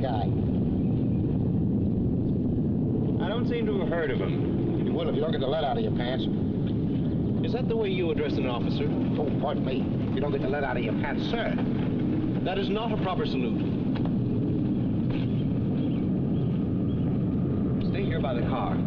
guy? I don't seem to have heard of him. You will if you don't get the lead out of your pants. Is that the way you address an officer? Oh, pardon me. If you don't get the lead out of your pants, sir. That is not a proper salute. Stay here by the car.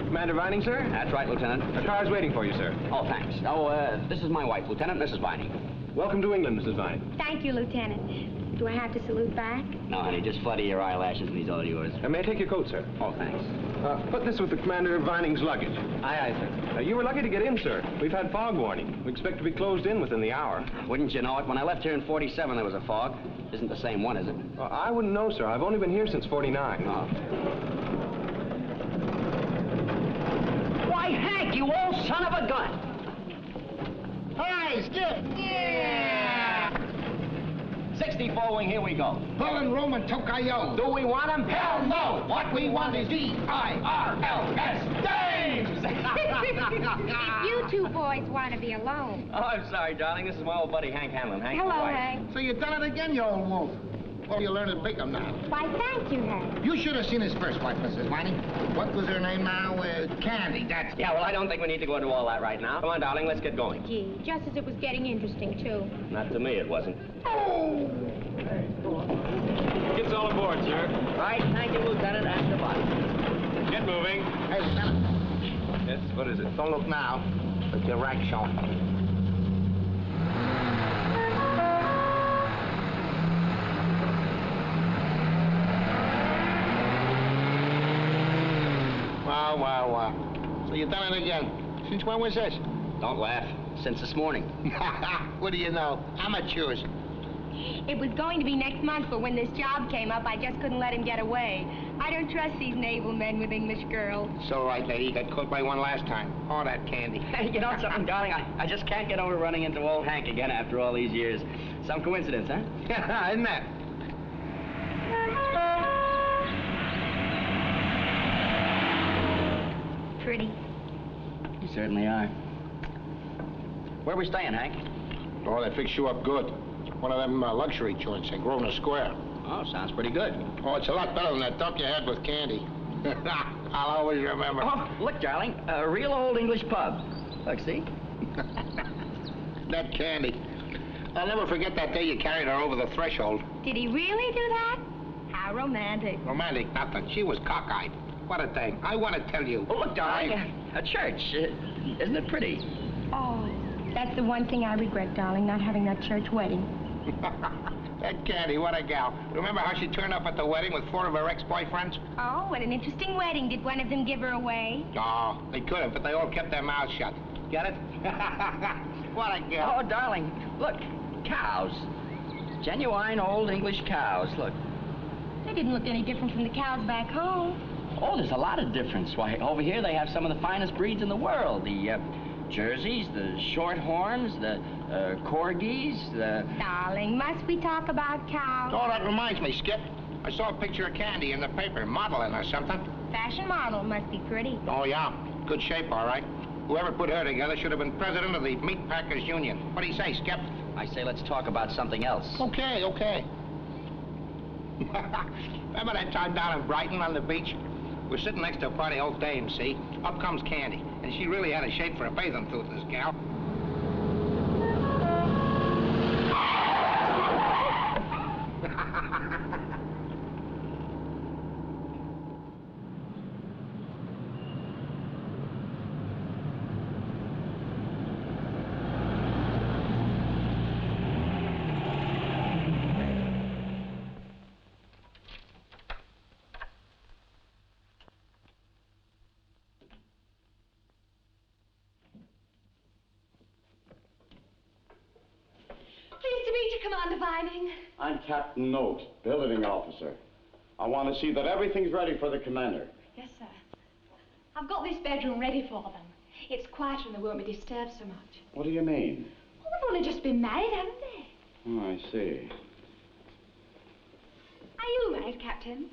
Commander Vining, sir? That's right, Lieutenant. The car's waiting for you, sir. Oh, thanks. Oh, this is my wife, Lieutenant, Mrs. Vining. Welcome to England, Mrs. Vining. Thank you, Lieutenant. Do I have to salute back? No, honey, just flutter your eyelashes and he's all yours. May I take your coat, sir? Oh, thanks. Put this with the Commander of Vining's luggage. Aye, sir. You were lucky to get in, sir. We've had fog warning. We expect to be closed in within the hour. Wouldn't you know it? When I left here in 47, there was a fog. Isn't the same one, is it? I wouldn't know, sir. I've only been here since 49. Oh. Why, Hank, you old son of a gun! Hi, Skip! Yeah! 64 wing, here we go. Pulling Roman Tokayo. Do we want him? Hell no! What we want is D-I-R-L-S. Dames! You two boys want to be alone. Oh, I'm sorry, darling. This is my old buddy, Hank Hanlon. Hank, Hello, my wife. Hank. So you done it again, you old wolf. Well, you learned to pick 'em now. Why, thank you, Hank. You should have seen his first wife, Mrs. Vining. What was her name now? Candy, that's... Yeah, well, I don't think we need to go into all that right now. Come on, darling, let's get going. Gee, just as it was getting interesting, too. Not to me, it wasn't. Oh! It's all aboard, sir. Right, thank you, Lieutenant. At the bottom. Get moving. Hey, Lieutenant. Yes, what is it? Don't look now, but your rack showing. Wow. So you done it again. Since when was this? Don't laugh. Since this morning. What do you know? Amateurs. It was going to be next month, but when this job came up, I just couldn't let him get away. I don't trust these naval men with English girls. So right, lady. You got caught by one last time. Oh, that Candy. Hey, you know something, darling? I just can't get over running into old Hank again after all these years. Some coincidence, huh? Yeah, isn't that? Pretty. You certainly are. Where are we staying, Hank? Oh, they fix you up good. One of them luxury joints in Grosvenor Square. Oh, sounds pretty good. Oh, it's a lot better than that dump you had with Candy. I'll always remember. Oh, look, darling, a real old English pub. Look, see? That Candy. I'll never forget that day you carried her over the threshold. Did he really do that? How romantic. Romantic, nothing. She was cockeyed. What a thing. I want to tell you. Oh, look, darling, a church. Isn't it pretty? Oh, that's the one thing I regret, darling, not having that church wedding. That Candy, what a gal. Remember how she turned up at the wedding with 4 of her ex-boyfriends? Oh, what an interesting wedding. Did one of them give her away? Oh, they could have, but they all kept their mouths shut. Get it? What a gal. Oh, darling, look, cows. Genuine old English cows, look. They didn't look any different from the cows back home. Oh, there's a lot of difference. Why, over here they have some of the finest breeds in the world. The Jerseys, the Shorthorns, the Corgis, the... Darling, must we talk about cows? Oh, that reminds me, Skip. I saw a picture of Candy in the paper, modeling or something. Fashion model must be pretty. Oh, yeah. Good shape, all right. Whoever put her together should have been president of the Meat Packers Union. What do you say, Skip? I say let's talk about something else. Okay. Remember that time down in Brighton on the beach? We're sitting next to a party old dame, see? Up comes Candy. And she really had a shape for a bathing suit, this gal. Vining? I'm Captain Noakes, billeting officer. I want to see that everything's ready for the commander. Yes, sir. I've got this bedroom ready for them. It's quieter and they won't be disturbed so much. What do you mean? Well, they've only just been married, haven't they? Oh, I see. Are you married, Captain?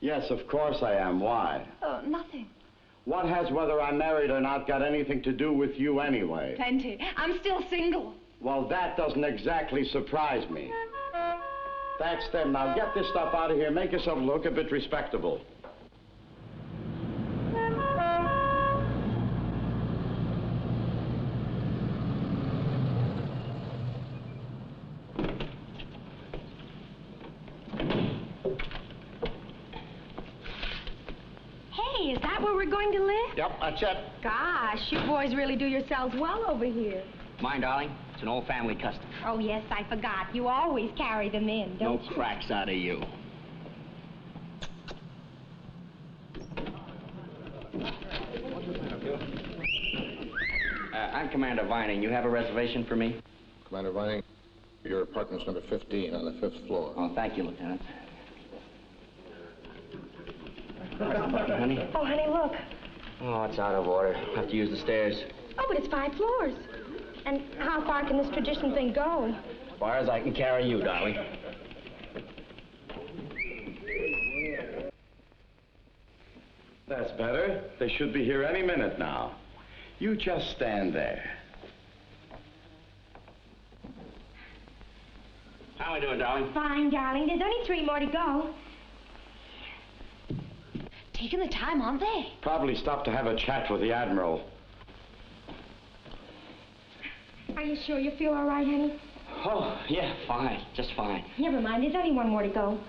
Yes, of course I am. Why? Oh, nothing. What has whether I'm married or not got anything to do with you anyway? Plenty. I'm still single. Well, that doesn't exactly surprise me. That's them. Now get this stuff out of here. Make yourself look a bit respectable. Hey, is that where we're going to live? Yep, that's it. Gosh, you boys really do yourselves well over here. Mine, darling. It's an old family custom. Oh, yes, I forgot. You always carry them in, don't you? No cracks out of you. I'm Commander Vining. You have a reservation for me? Commander Vining, your apartment's number 15 on the 5th floor. Oh, thank you, Lieutenant. Honey? Oh, honey, look. Oh, it's out of order. I'll have to use the stairs. Oh, but it's 5 floors. And how far can this tradition thing go? As far as I can carry you, darling. That's better. They should be here any minute now. You just stand there. How are we doing, darling? Fine, darling. There's only 3 more to go. Taking the time, aren't they? Probably stopped to have a chat with the Admiral. Are you sure you feel all right, honey? Oh, yeah, fine. Just fine. Never mind. There's only 1 more to go.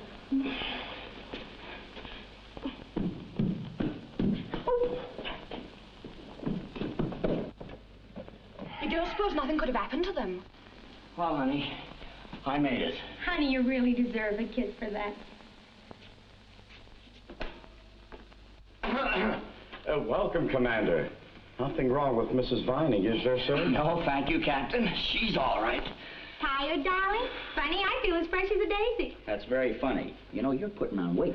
You don't suppose nothing could have happened to them? Well, honey, I made it. Honey, you really deserve a kiss for that. Welcome, Commander. Nothing wrong with Mrs. Vining, is there, sir? No, thank you, Captain. She's all right. Tired, darling? Funny, I feel as fresh as a daisy. That's very funny. You know, you're putting on weight.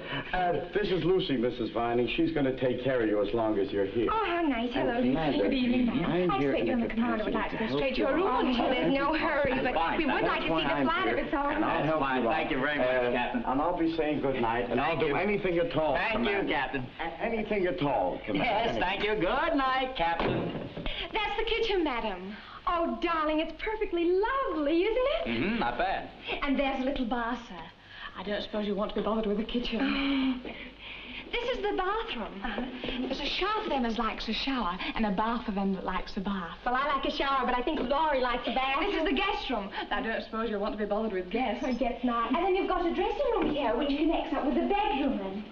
This is Lucy, Mrs. Vining. She's going to take care of you as long as you're here. Oh, how nice. Hello, Lucy. Commander, Good evening, ma'am. I'm I here expect you in and the commander would like to go straight to your room. Oh, there's no hurry, but Fine. we would like to see the flat if it's all And I'll right. help fine. you out. Thank you very much, Captain. And I'll be saying good night, and I'll Thank do you. anything at all, Thank Commander. you, Captain. Anything at all, Commander. Yes, thank you. Good night, Captain. That's the kitchen, madam. Oh, darling, it's perfectly lovely, isn't it? Mm-hmm, not bad. And there's a little bar, sir. I don't suppose you want to be bothered with the kitchen. This is the bathroom. There's a shower for them as likes a shower, and a bath for them that likes a bath. Well, I like a shower, but I think Laurie likes a bath. This is the guest room. I don't suppose you want to be bothered with guests. I guess not. And then you've got a dressing room here, which connects up with the bedroom.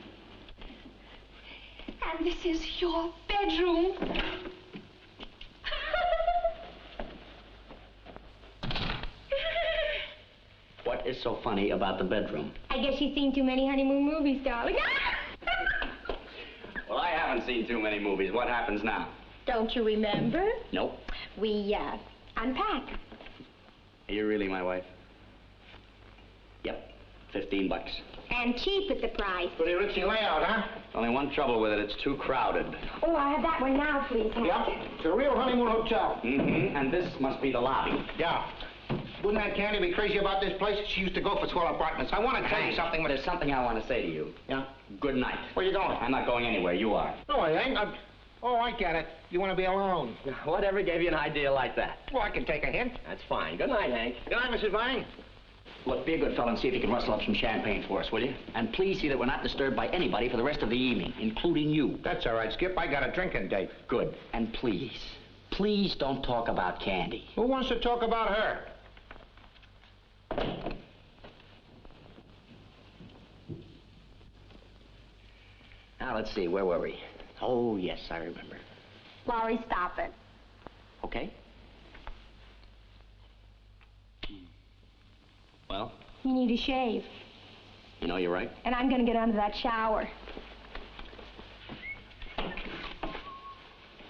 And this is your bedroom. What is so funny about the bedroom? I guess you've seen too many honeymoon movies, darling. Well, I haven't seen too many movies. What happens now? Don't you remember? Nope. We, unpack. Are you really my wife? Yep. $15. And cheap at the price. Pretty ritzy layout, huh? Only one trouble with it. It's too crowded. Oh, I have that one now, please. Yep. It's a real honeymoon hotel. Mm-hmm. And this must be the lobby. Yeah. Wouldn't that Candy be crazy about this place? She used to go for swell apartments. I want to tell you something. There's something I want to say to you. Yeah? Good night. Where you going? I'm not going anywhere. You are. No, I ain't. Oh, I get it. You want to be alone. Whatever gave you an idea like that? Well, I can take a hint. That's fine. Good night, Hank. Good night, Mrs. Vining. Look, be a good fellow and see if you can rustle up some champagne for us, will you? And please see that we're not disturbed by anybody for the rest of the evening, including you. That's all right, Skip. I got a drinking date. Good. And please don't talk about Candy. Who wants to talk about her? Now, let's see. Where were we? Oh, yes, I remember. Laurie, stop it. Okay. Well, You need a shave. you know, you're right. And I'm going to get under that shower.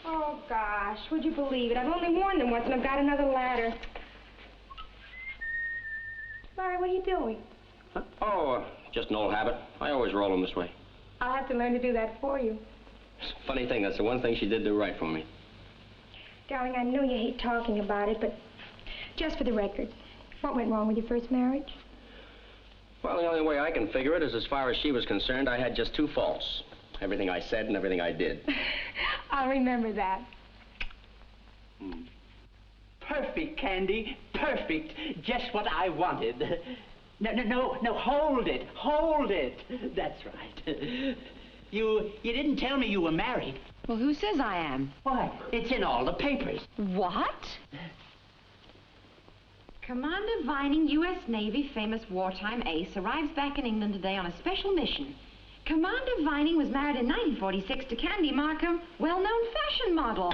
Oh, gosh, would you believe it? I've only worn them once, and I've got another ladder. Larry, what are you doing? Huh? Oh, just an old habit. I always roll them this way. I'll have to learn to do that for you. Funny thing, that's the one thing she did do right for me. Darling, I know you hate talking about it, but just for the record, what went wrong with your first marriage? Well, the only way I can figure it is as far as she was concerned, I had just two faults. Everything I said and everything I did. I'll remember that. Perfect, Candy. Perfect. Just what I wanted. No, hold it. Hold it. That's right. You didn't tell me you were married. Well, who says I am? Why, it's in all the papers. What? Commander Vining, U.S. Navy, famous wartime ace, arrives back in England today on a special mission. Commander Vining was married in 1946 to Candy Markham, well-known fashion model.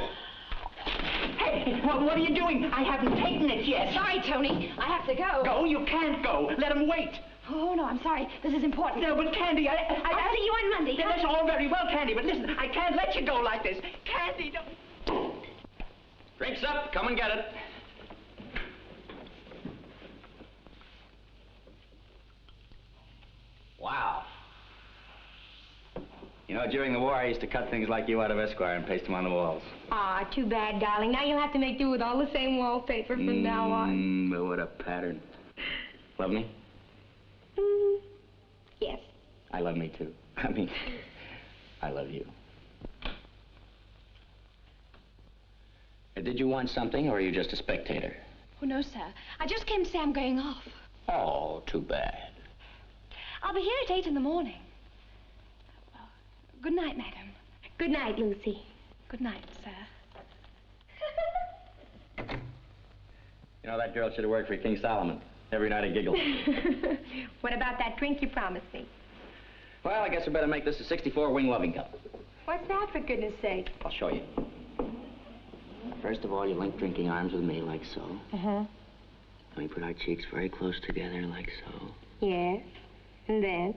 Hey, what are you doing? I haven't taken it yet. Sorry, Tony. I have to go. Go? You can't go. Let him wait. Oh, no, I'm sorry. This is important. No, but Candy, I'll see you on Monday. That's all very well, Candy, but listen, I can't let you go like this. Candy, don't... Drinks up. Come and get it. Wow. You know, during the war, I used to cut things like you out of Esquire and paste them on the walls. Aw, too bad, darling. Now you'll have to make do with all the same wallpaper from now on. But what a pattern. Love me? Yes. I love me, too. I mean, I love you. Did you want something, or are you just a spectator? Oh, no, sir. I just came to say I'm going off. Oh, too bad. I'll be here at 8 in the morning. Well, good night, madam. Good night, Lucy. Good night, sir. You know, that girl should have worked for King Solomon. Every night a giggle. What about that drink you promised me? Well, I guess we better make this a 64 wing loving cup. What's that, for goodness sake? I'll show you. First of all, you link drinking arms with me, like so. Uh-huh. Then we put our cheeks very close together, like so. Yes. And then?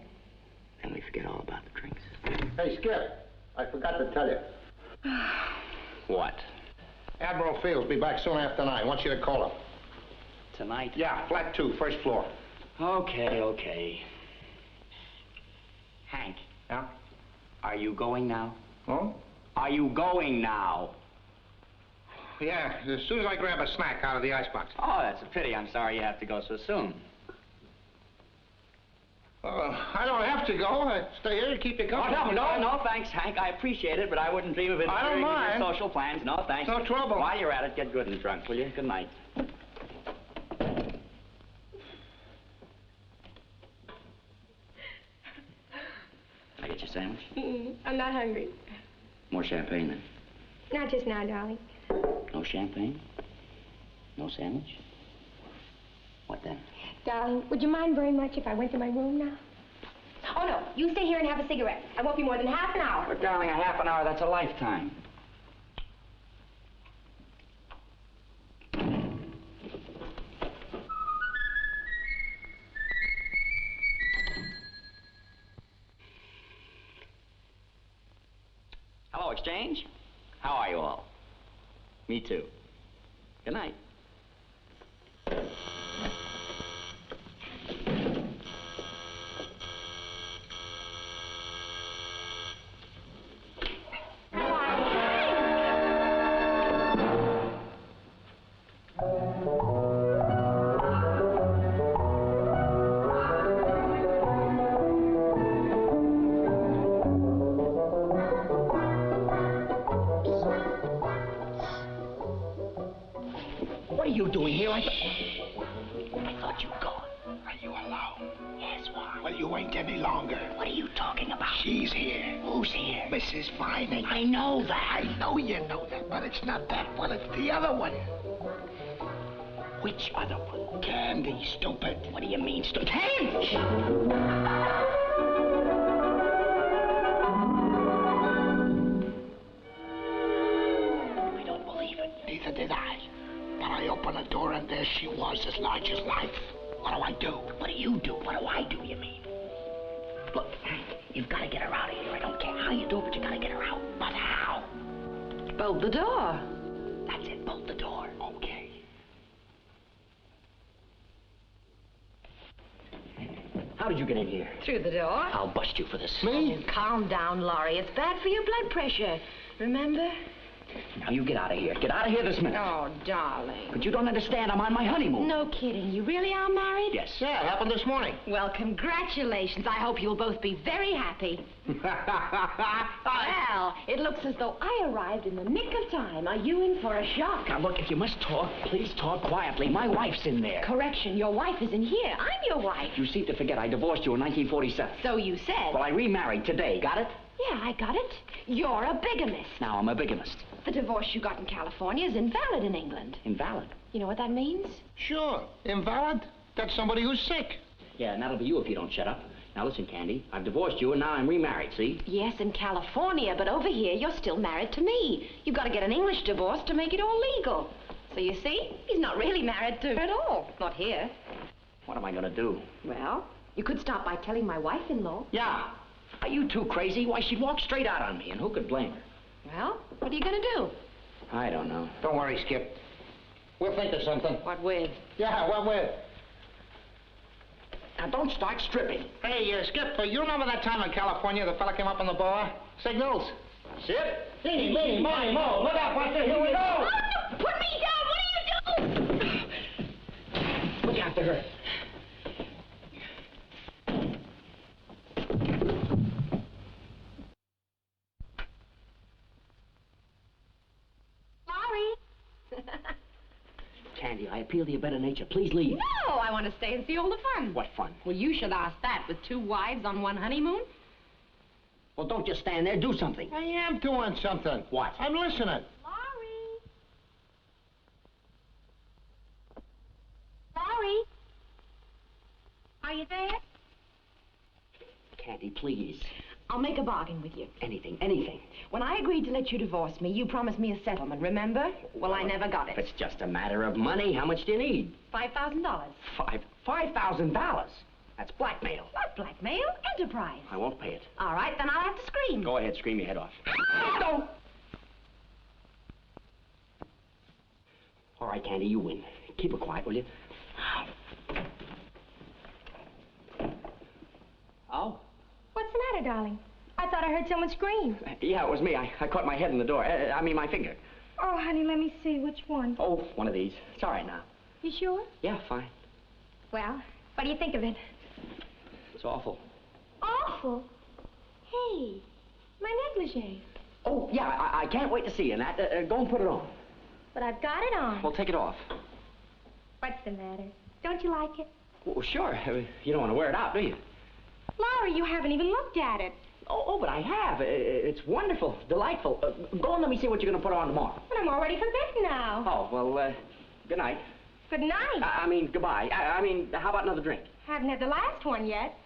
Then we forget all about the drinks. Hey, Skip, I forgot to tell you. What? Admiral Fields be back soon after 9. Wants you to call him. Tonight? Yeah, flat 2, first floor. Okay. Hank. Yeah? Are you going now? Oh? Are you going now? Yeah, as soon as I grab a snack out of the icebox. Oh, that's a pity. I'm sorry you have to go so soon. I don't have to go. I stay here to keep you company. Oh, no, thanks, Hank. I appreciate it, but I wouldn't dream of I don't interfering with mind. your social plans. No, thanks. No trouble. While you're at it, get good and drunk, will you? Good night. I get your sandwich? I'm not hungry. More champagne, then. Not just now, darling. No champagne? No sandwich? What then? Darling, would you mind very much if I went to my room now? Oh, no. You stay here and have a cigarette. I won't be more than half an hour. But, darling, a half an hour, that's a lifetime. Hello, Exchange. How are you all? Me too. Good night. What are you doing here? I thought you'd gone. Are you alone? Yes, why? Well, you ain't any longer. What are you talking about? She's here. Who's here? Mrs. Vining. I know that. I know you know that, but it's not that one. It's the other one. Which other one? Candy, stupid. What do you mean, stupid? Candy! I don't believe it. Neither did I. But I opened the door and there she was, as large as life. What do I do? What do you do? What do I do, you mean? Look, you've got to get her out of here. I don't care how you do it, but you got to get her out. But how? Bolt the door. That's it, bolt the door. Okay. did you get in here? Through the door. I'll bust you for this. Oh, calm down, Laurie. It's bad for your blood pressure. Remember? Now, you get out of here. Get out of here this minute. Oh, darling. But you don't understand. I'm on my honeymoon. No kidding. You really are married? Yes. Yeah, it happened this morning. Well, congratulations. I hope you'll both be very happy. Well, it looks as though I arrived in the nick of time. Are you in for a shock? Now, look, if you must talk, please talk quietly. My wife's in there. Correction, your wife isn't here. I'm your wife. You seem to forget I divorced you in 1947. So you said. Well, I remarried today. Got it? Yeah, I got it. You're a bigamist. Now, I'm a bigamist. The divorce you got in California is invalid in England. Invalid? You know what that means? Sure. Invalid? That's somebody who's sick. Yeah, and that'll be you if you don't shut up. Now, listen, Candy. I've divorced you, and now I'm remarried, see? Yes, in California, but over here, you're still married to me. You've got to get an English divorce to make it all legal. So you see, he's not really married to her at all. Not here. What am I going to do? Well, you could start by telling my wife-in-law. Yeah. Are you too crazy? Why, she'd walk straight out on me, and who could blame her? Well, what are you going to do? I don't know. Don't worry, Skip. We'll think of something. What with? Yeah, what with? Now, don't start stripping. Hey, Skip, you remember that time in California the fella came up on the bar? Signals. Skip? Eeny, meeny, miny, mo. Look out, Buster. Here we go. Oh, no, put me down. What are you doing? Look after her. Candy, I appeal to your better nature. Please leave. No, I want to stay and see all the fun. What fun? Well, you should ask that with 2 wives on 1 honeymoon. Well, don't just stand there. Do something. I am doing something. What? I'm listening. Laurie. Laurie. Are you there? Candy, please. I'll make a bargain with you. Anything, anything. When I agreed to let you divorce me, you promised me a settlement, remember? Well, I never got If it. it's just a matter of money, how much do you need? $5,000. $5,000? That's blackmail. Not blackmail, enterprise. I won't pay it. All right, then I'll have to scream. Go ahead, scream your head off. Don't! All right, Candy, you win. Keep it quiet, will you? Oh? What's the matter, darling? I thought I heard someone scream. Yeah, it was me. I caught my head in the door. My finger. Oh, honey, let me see. Which one? Oh, one of these. It's all right now. You sure? Yeah, fine. Well, what do you think of it? It's awful. Awful. Hey, my negligee. Oh, yeah, I can't wait to see you in that. Go and put it on. But I've got it on. Well, take it off. What's the matter? Don't you like it? Well, sure. You don't want to wear it out, do you? Laurie, you haven't even looked at it. Oh, but I have. It's wonderful, delightful. Go and let me see what you're going to put on tomorrow. But I'm all ready for bed now. Oh, well, good night. Good night. I mean, goodbye. I mean, how about another drink? Haven't had the last one yet.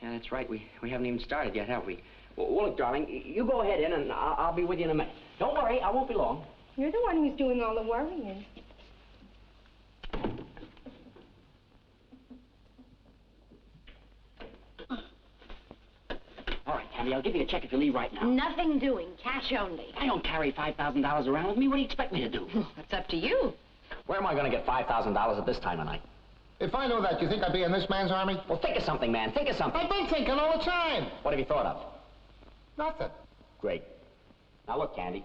Yeah, that's right. We haven't even started yet, have we? Well, look, darling, you go ahead in, and I'll be with you in a minute. Don't worry, I won't be long. You're the one who's doing all the worrying. All right, Candy, I'll give you a check if you leave right now. Nothing doing, cash only. I don't carry $5,000 around with me. What do you expect me to do? That's up to you. Where am I going to get $5,000 at this time of night? If I know that, you think I'd be in this man's army? Well, think of something, man. Think of something. I've been thinking all the time. What have you thought of? Nothing. Great. Now, look, Candy.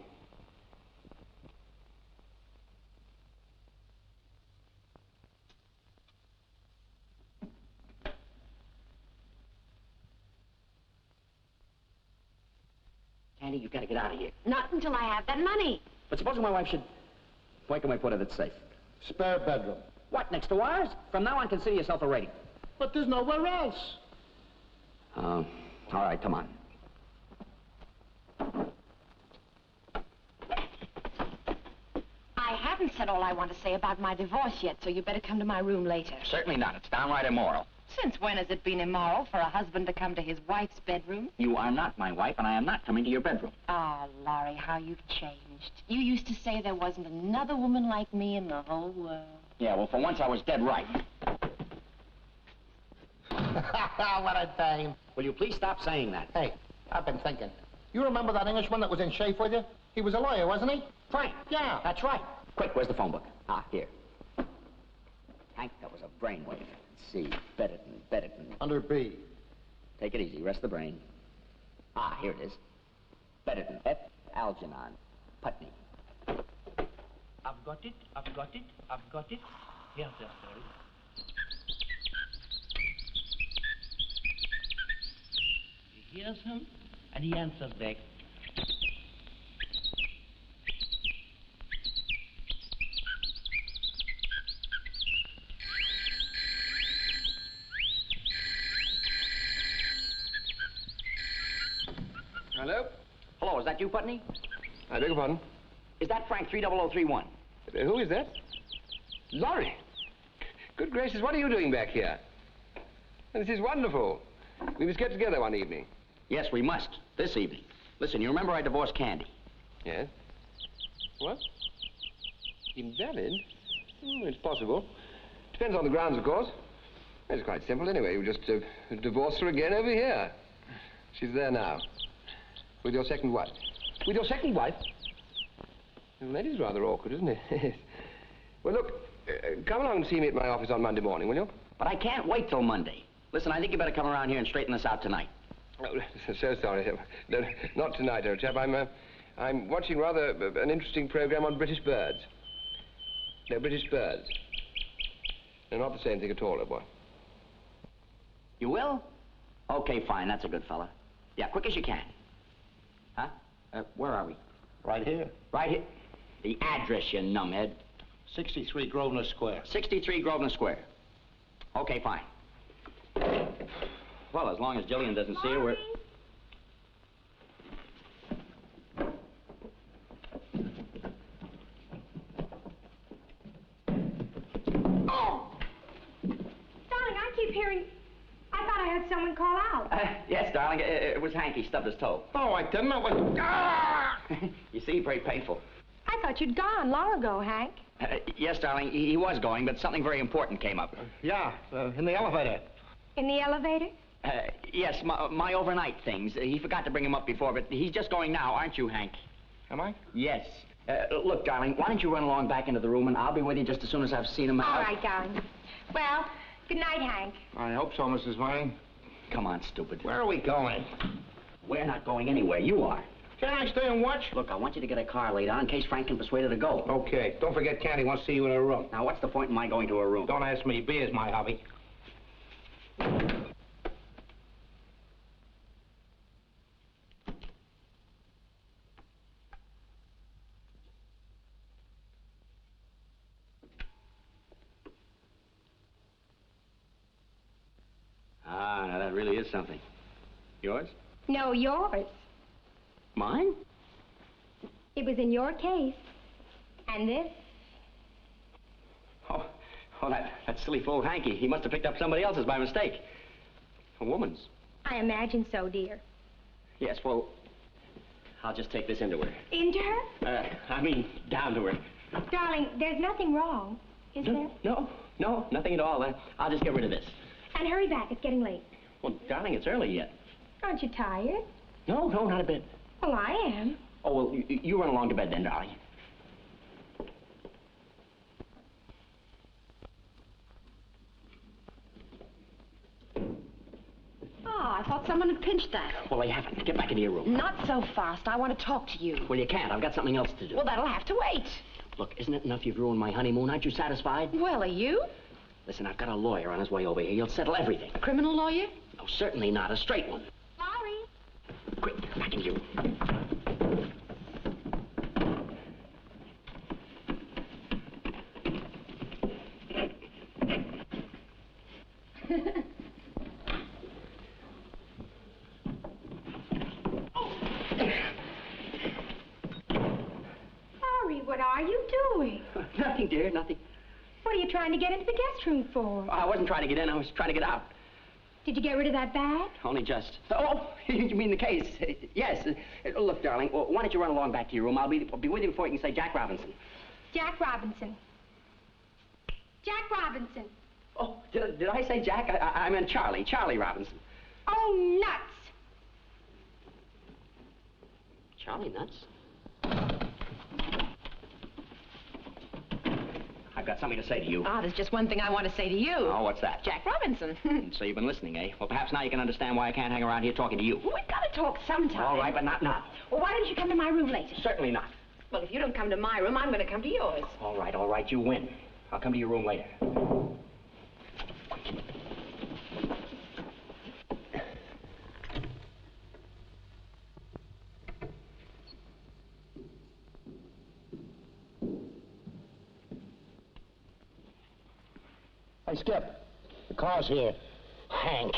Candy, you've got to get out of here. Not until I have that money. But supposing my wife should... Where can we put it that's safe? Spare bedroom. What, next to ours? From now on, consider yourself a rating. But there's nowhere else. All right, come on. I haven't said all I want to say about my divorce yet, so you better come to my room later. Certainly not. It's downright immoral. Since when has it been immoral for a husband to come to his wife's bedroom? You are not my wife, and I am not coming to your bedroom. Oh, Laurie, how you've changed. You used to say there wasn't another woman like me in the whole world. Yeah, well, for once I was dead right. What a dame. Will you please stop saying that? Hey, I've been thinking. You remember that Englishman that was in chafe with you? He was a lawyer, wasn't he? Frank. Yeah. That's right. Quick, where's the phone book? Ah, here. Hank, that was a brainwave. C. Predicament. Under B. Take it easy. Rest the brain. Ah, here it is. Predicament. F. Algernon. Putney. I've got it. Yes, sir. He hears him, and he answers back. Hello? Hello, is that you, Putney? I beg your pardon? Is that Frank 30031? Who is that? Laurie. Good gracious, what are you doing back here? This is wonderful. We must get together one evening. Yes, we must. This evening. Listen, you remember I divorced Candy? Yes? What? Invalid? It's possible. Depends on the grounds, of course. It's quite simple anyway. You just divorce her again over here. She's there now. With your second wife. With your second wife? Well, that is rather awkward, isn't it? Well, look, come along and see me at my office on Monday morning, will you? But I can't wait till Monday. Listen, I think you better come around here and straighten this out tonight. Oh, so sorry. No, not tonight, old chap. I'm watching rather an interesting program on British birds. No, British birds. They're not the same thing at all, old boy. You will? Okay, fine. That's a good fella. Yeah, quick as you can. Huh? Where are we? Right here. Right here. The address, you numbhead. 63 Grosvenor Square. 63 Grosvenor Square. Okay, fine. Well, as long as Jillian doesn't see her, we're... Oh! Darling, I keep hearing... I thought I heard someone call out. Yes, darling, it was Hank. He stubbed his toe. Oh, I didn't. It was... Ah! You see, very painful. I thought you'd gone long ago, Hank. Yes, darling, he was going, but something very important came up. Yeah, in the elevator. In the elevator? Yes, my overnight things. He forgot to bring him up before, but he's just going now, aren't you, Hank? Am I? Yes. Look, darling, why don't you run along back into the room, and I'll be with you just as soon as I've seen him out. All right, darling. Well, good night, Hank. I hope so, Mrs. Vining. Come on, stupid. Where are we going? We're not going anywhere. You are. Can I stay and watch? Look, I want you to get a car laid on in case Frank can persuade her to go. Okay. Don't forget Candy wants to see you in her room. Now, what's the point in my going to her room? Don't ask me. Beer's my hobby. Ah, now that really is something. Yours? No, yours. Mine? It was in your case. And this? Oh, that silly fool Hanky. He must have picked up somebody else's by mistake. A woman's. I imagine so, dear. Yes, well, I'll just take this into her. Into her? Down to her. Darling, there's nothing wrong, is there? No, nothing at all. I'll just get rid of this. And hurry back, it's getting late. Well, darling, it's early yet. Aren't you tired? No, not a bit. Well, I am. Oh, well, you run along to bed then, darling. Oh, I thought someone had pinched that. Well, they haven't. Get back into your room. Not so fast. I want to talk to you. Well, you can't. I've got something else to do. Well, that'll have to wait. Look, isn't it enough you've ruined my honeymoon? Aren't you satisfied? Well, are you? Listen, I've got a lawyer on his way over here. He'll settle everything. A criminal lawyer? No, certainly not. A straight one. Laurie. Quick, back in you. Laurie, what are you doing? Nothing, dear, nothing. What are you trying to get into the guest room for? I wasn't trying to get in. I was trying to get out. Did you get rid of that bag? Only just. Oh, you mean the case? Yes. Look, darling, why don't you run along back to your room? I'll be with you before you can say Jack Robinson. Jack Robinson. Jack Robinson. Oh, did I say Jack? I meant Charlie. Charlie Robinson. Oh, nuts. Charlie nuts? I've got something to say to you. Ah, there's just one thing I want to say to you. Oh, what's that? Jack Robinson. So you've been listening, eh? Well, perhaps now you can understand why I can't hang around here talking to you. Well, we've got to talk sometime. All right, but not now. Well, why don't you come to my room later? Certainly not. Well, if you don't come to my room, I'm going to come to yours. All right, you win. I'll come to your room later. Hey, Skip. The car's here. Hank.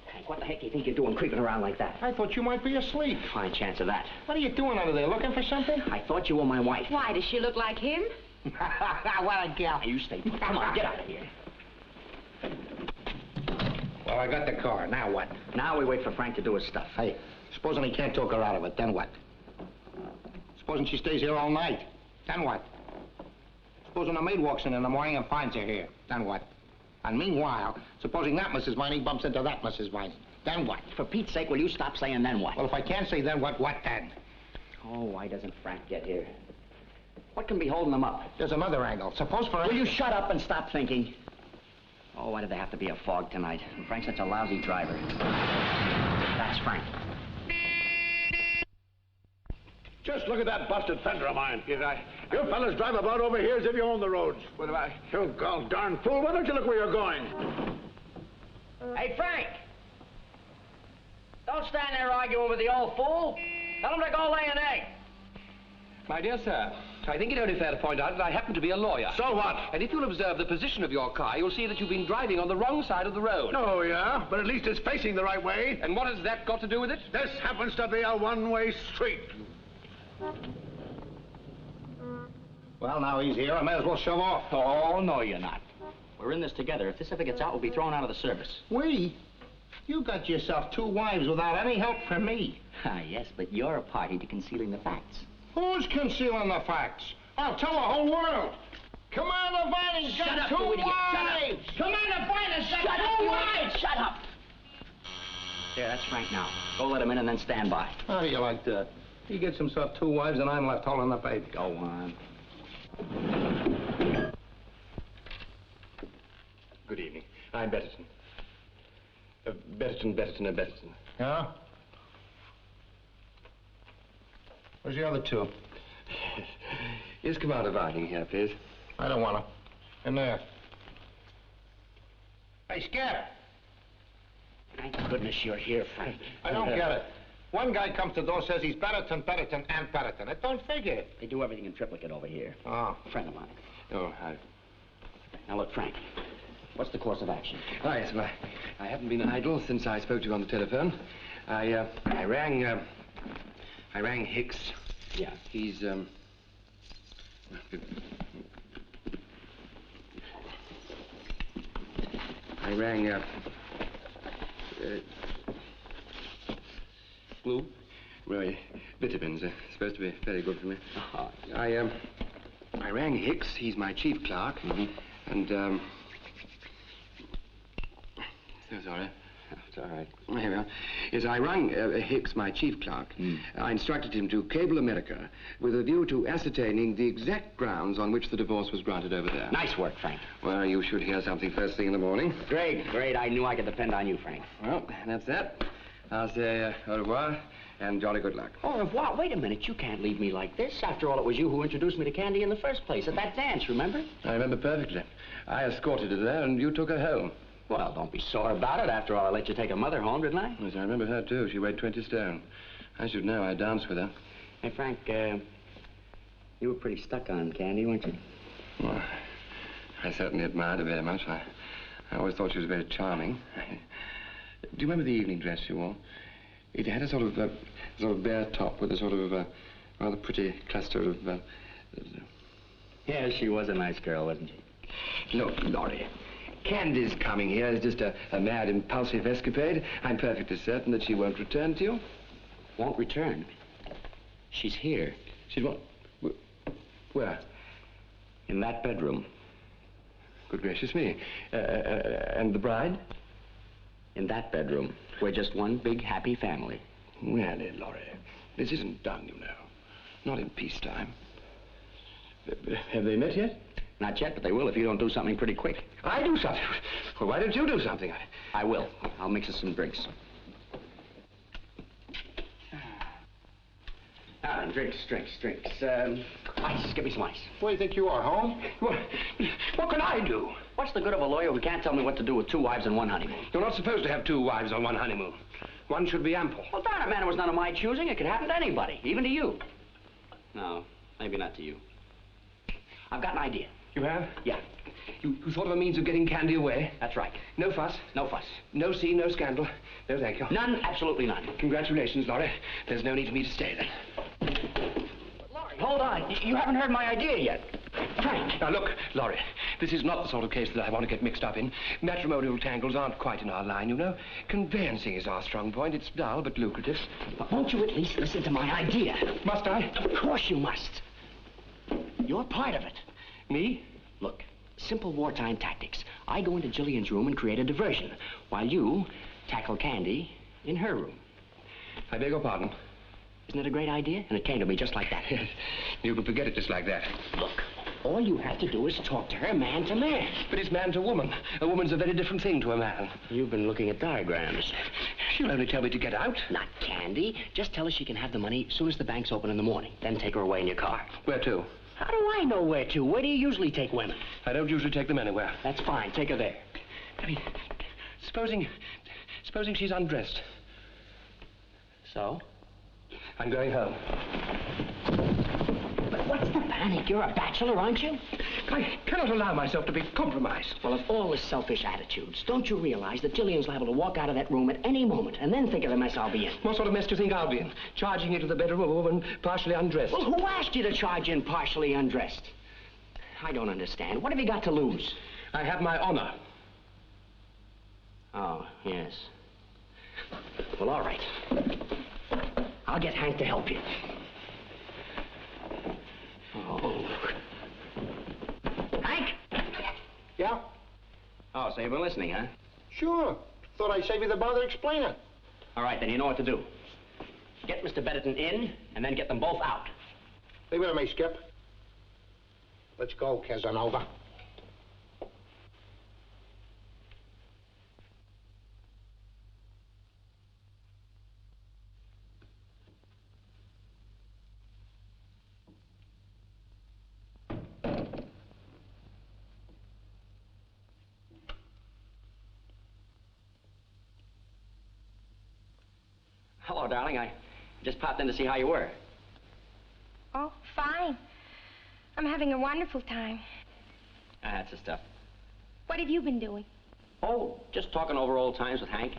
Hank, what the heck do you think you're doing creeping around like that? I thought you might be asleep. Fine chance of that. What are you doing under there, looking for something? I thought you were my wife. Why, does she look like him? What a gal. You stay put. Come on, get out of here. Well, I got the car. Now what? Now we wait for Frank to do his stuff. Hey, supposing he can't talk her out of it, then what? Supposing she stays here all night, then what? Supposing the maid walks in the morning and finds her here, then what? And meanwhile, supposing that Mrs. Viney bumps into that Mrs. Viney, then what? For Pete's sake, will you stop saying then what? Well, if I can't say then what then? Oh, why doesn't Frank get here? What can be holding them up? There's another angle. Suppose for... Will you shut up and stop thinking? Oh, why did there have to be a fog tonight? And Frank's such a lousy driver. That's Frank. Just look at that busted fender of mine. You fellas drive about over here as if you own the roads. What about... You gone darn fool. Why don't you look where you're going? Hey, Frank! Don't stand there arguing with the old fool. Tell him to go lay an egg. My dear sir, I think it only fair to point out that I happen to be a lawyer. So what? And if you'll observe the position of your car, you'll see that you've been driving on the wrong side of the road. Oh, yeah? But at least it's facing the right way. And what has that got to do with it? This happens to be a one-way street. Well, now he's here. I may as well shove off. Oh, no, you're not. We're in this together. If this ever gets out, we'll be thrown out of the service. We? You got yourself 2 wives without any help from me. Ah, yes, but you're a party to concealing the facts. Who's concealing the facts? I'll tell the whole world. Commander Viney's got 2 wives! Commander Viney's got 2 wives! Shut up! There, that's Frank now. Go let him in and then stand by. How do you like that? He gets himself 2 wives and I'm left holding the baby. Go on. Good evening. I'm Betterton. Betterton. Yeah? Where's the other 2? Is Commander Vining here, please? I don't want to. In there. Hey, Skip! Thank goodness you're here, Frank. I don't get it. One guy comes to the door, says he's Betterton, and Betterton. It don't figure. They do everything in triplicate over here. Oh. A friend of mine. Oh, Now, look, Frank, what's the course of action? Oh, yes, well, I haven't been idle since I spoke to you on the telephone. I rang Hicks. Yeah. He's, I rang, Blue? Really, vitamins are supposed to be very good for me. I rang Hicks, he's my chief clerk, and, so sorry. It's all right. Here we are. Yes, I rang Hicks, my chief clerk. I instructed him to cable America with a view to ascertaining the exact grounds on which the divorce was granted over there. Nice work, Frank. Well, you should hear something first thing in the morning. Great. I knew I could depend on you, Frank. Well, that's that. I'll say au revoir and jolly good luck. Au revoir? Wait a minute. You can't leave me like this. After all, it was you who introduced me to Candy in the first place, at that dance, remember? I remember perfectly. I escorted her there, and you took her home. Well, don't be sore about it. After all, I let you take a mother home, didn't I? Yes, I remember her, too. She weighed 20 stone. I should know. I danced with her. Hey, Frank, you were pretty stuck on Candy, weren't you? Well, I certainly admired her very much. I always thought she was very charming. Do you remember the evening dress she wore? It had a sort of bare top with a sort of rather pretty cluster of... Yeah, she was a nice girl, wasn't she? Look, Laurie, Candy's coming here is just a mad, impulsive escapade. I'm perfectly certain that she won't return to you. Won't return? She's here. She's what? Where? In that bedroom. Good gracious me. And the bride? In that bedroom. We're just one big, happy family. Really, Laurie, this isn't done, you know. Not in peacetime. Have they met yet? Not yet, but they will if you don't do something pretty quick. I do something? Well, why don't you do something? I will. I'll mix us some drinks. Now then, drinks. Ice. Give me some ice. Where do you think you are, home? What can I do? What's the good of a lawyer who can't tell me what to do with 2 wives and 1 honeymoon? You're not supposed to have 2 wives on 1 honeymoon. One should be ample. Well, darn it, man, it was none of my choosing. It could happen to anybody, even to you. No, maybe not to you. I've got an idea. You have? Yeah. You thought of a means of getting Candy away? That's right. No fuss? No fuss. No scene, no scandal? No, thank you. None, absolutely none. Congratulations, Laurie. There's no need for me to stay then. But, Laurie, hold on. You haven't heard my idea yet. Frank. Now, look, Laurie, this is not the sort of case that I want to get mixed up in. Matrimonial tangles aren't quite in our line, you know. Conveyancing is our strong point. It's dull, but lucrative. But won't you at least listen to my idea? Must I? Of course you must. You're part of it. Me? Look, simple wartime tactics. I go into Jillian's room and create a diversion, while you tackle Candy in her room. I beg your pardon. Isn't it a great idea? And it came to me just like that. You can forget it just like that. Look, all you have to do is talk to her man to man. But it's man to woman. A woman's a very different thing to a man. You've been looking at diagrams. She'll only tell me to get out. Not Candy. Just tell her she can have the money as soon as the bank's open in the morning. Then take her away in your car. Where to? How do I know where to? Where do you usually take women? I don't usually take them anywhere. That's fine. Take her there. I mean, supposing she's undressed. So? I'm going home. But what's the panic? You're a bachelor, aren't you? I cannot allow myself to be compromised. Well, of all the selfish attitudes, don't you realize that Jillian's liable to walk out of that room at any moment and then think of the mess I'll be in? What sort of mess do you think I'll be in? Charging into the bedroom of a woman partially undressed. Well, who asked you to charge in partially undressed? I don't understand. What have you got to lose? I have my honor. Oh, yes. Well, all right. I'll get Hank to help you. Oh. Hank! Yeah? Oh, so you've been listening, huh? Sure. Thought I'd save you the bother explaining. All right, then you know what to do. Get Mr. Betterton in, and then get them both out. Leave it to me, Skip. Let's go, Casanova. Hello, darling. I just popped in to see how you were. Oh, fine. I'm having a wonderful time. That's the stuff. What have you been doing? Oh, just talking over old times with Hank.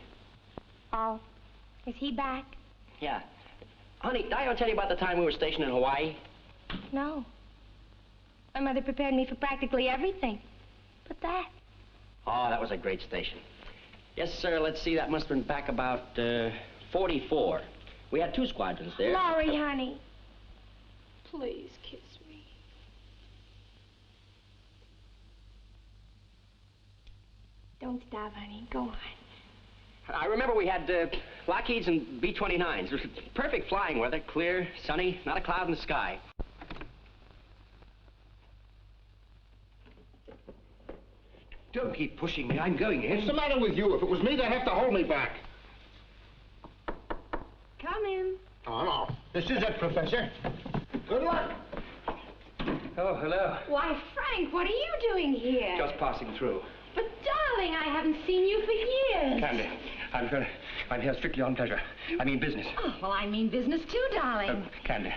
Oh, is he back? Yeah. Honey, did I ever tell you about the time we were stationed in Hawaii? No. My mother prepared me for practically everything. But that. Oh, that was a great station. Yes, sir. Let's see. That must have been back about, 44. We had 2 squadrons there. Laurie, honey. Please kiss me. Don't stop, honey. Go on. I remember we had Lockheeds and B-29s. It was perfect flying weather. Clear, sunny, not a cloud in the sky. Don't keep pushing me. I'm going in. What's the matter with you? If it was me, they'd have to hold me back. Come in. Oh, no. This is it, Professor. Good luck. Oh, hello. Why, Frank, what are you doing here? Just passing through. But, darling, I haven't seen you for years. Candy, I'm here strictly on pleasure. I mean business. Oh, well, I mean business too, darling. Candy,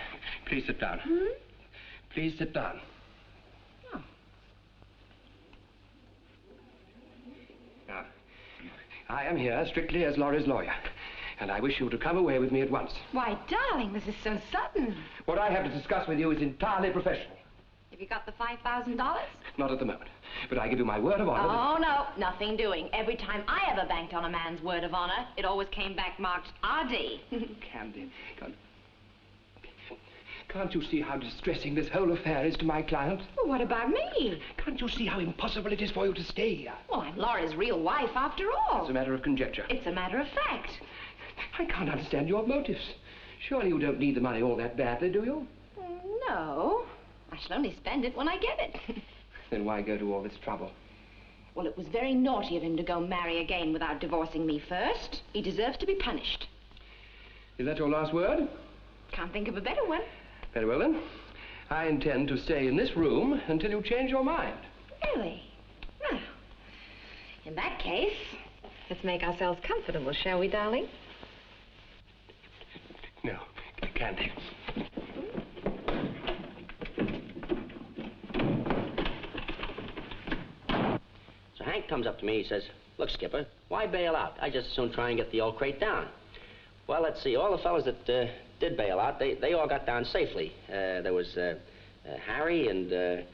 please sit down. Please sit down. Oh. Now, I am here strictly as Laurie's lawyer, and I wish you to come away with me at once. Why, darling, this is so sudden. What I have to discuss with you is entirely professional. Have you got the $5,000? Not at the moment, but I give you my word of honor. Oh, no, nothing doing. Every time I ever banked on a man's word of honor, it always came back marked RD. Candy, can't you see how distressing this whole affair is to my client? Well, what about me? Can't you see how impossible it is for you to stay here? Well, I'm Laura's real wife, after all. It's a matter of conjecture. It's a matter of fact. I can't understand your motives. Surely you don't need the money all that badly, do you? No. I shall only spend it when I get it. Then why go to all this trouble? Well, it was very naughty of him to go marry again without divorcing me first. He deserves to be punished. Is that your last word? Can't think of a better one. Very well, then. I intend to stay in this room until you change your mind. Really? Well, in that case, let's make ourselves comfortable, shall we, darling? No, Candy. So Hank comes up to me, he says, "Look, Skipper, why bail out? I just as soon try and get the old crate down." Well, let's see, all the fellas that did bail out, they all got down safely. There was Harry and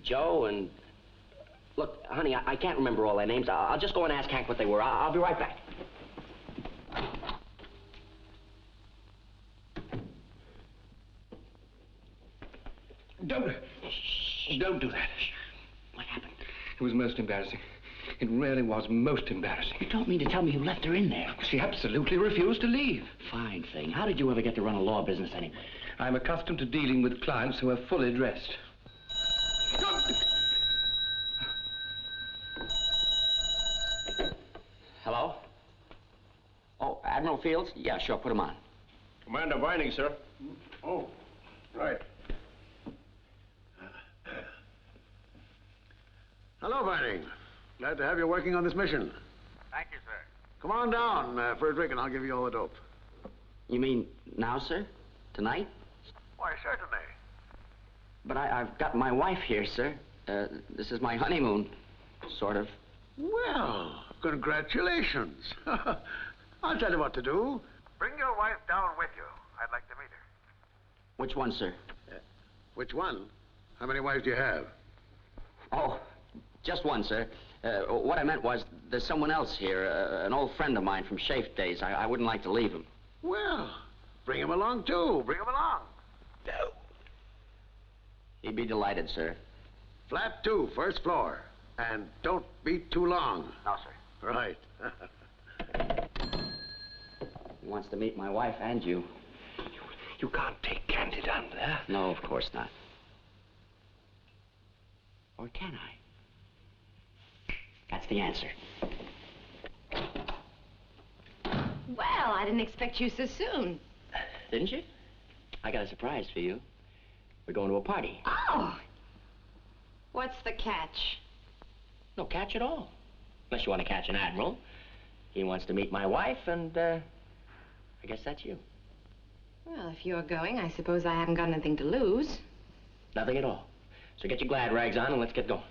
Joe and... Look, honey, I can't remember all their names. I'll just go and ask Hank what they were. I'll be right back. Don't do that. What happened? It was most embarrassing. It really was most embarrassing. You don't mean to tell me you left her in there? She absolutely refused to leave. Fine thing. How did you ever get to run a law business anyway? I'm accustomed to dealing with clients who are fully dressed. Hello? Oh, Admiral Fields? Yeah, sure, put him on. Commander Vining, sir. Oh, right. Hello, Vining. Glad to have you working on this mission. Thank you, sir. Come on down for a drink and I'll give you all the dope. You mean now, sir? Tonight? Why, certainly. But I've got my wife here, sir. This is my honeymoon, sort of. Well, congratulations. I'll tell you what to do. Bring your wife down with you. I'd like to meet her. Which one, sir? Which one? How many wives do you have? Oh, just one, sir. What I meant was, there's someone else here, an old friend of mine from Schaefer days. I wouldn't like to leave him. Well, bring him along, too. Bring him along. No. He'd be delighted, sir. Flat 2, first floor. And don't be too long. No, sir. Right. He wants to meet my wife and you. You can't take Candy down there. No, of course not. Or can I? That's the answer. Well, I didn't expect you so soon. Didn't you? I got a surprise for you. We're going to a party. Oh! What's the catch? No catch at all. Unless you want to catch an admiral. He wants to meet my wife, and, I guess that's you. Well, if you're going, I suppose I haven't got anything to lose. Nothing at all. So get your glad rags on and let's get going.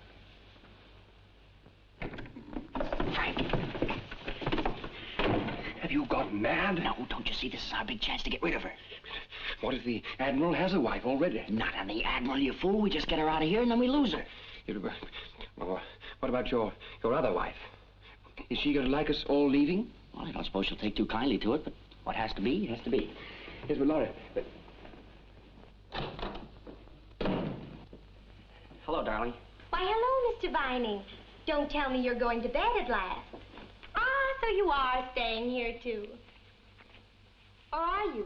Frank! Have you gone mad? No, don't you see this is our big chance to get rid of her? What if the Admiral has a wife already? Not on the Admiral, you fool. We just get her out of here and then we lose her. Well, what about your other wife? Is she going to like us all leaving? Well, I don't suppose she'll take too kindly to it, but what has to be, has to be. Yes, but Laura... Hello, darling. Why, hello, Mr. Vining. Don't tell me you're going to bed at last. Ah, so you are staying here, too. Or are you?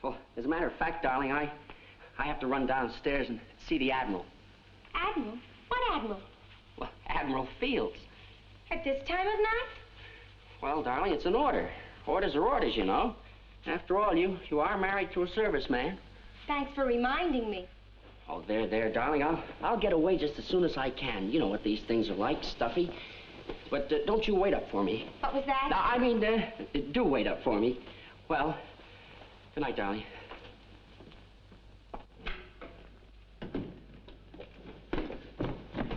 Well, as a matter of fact, darling, I have to run downstairs and see the Admiral. Admiral? What Admiral? Well, Admiral Fields. At this time of night? Well, darling, it's an order. Orders are orders, you know. After all, you are married to a serviceman. Thanks for reminding me. Oh, there, darling. I'll get away just as soon as I can. You know what these things are like, stuffy. But don't you wait up for me. What was that? No, I mean, do wait up for me. Well, good night, darling.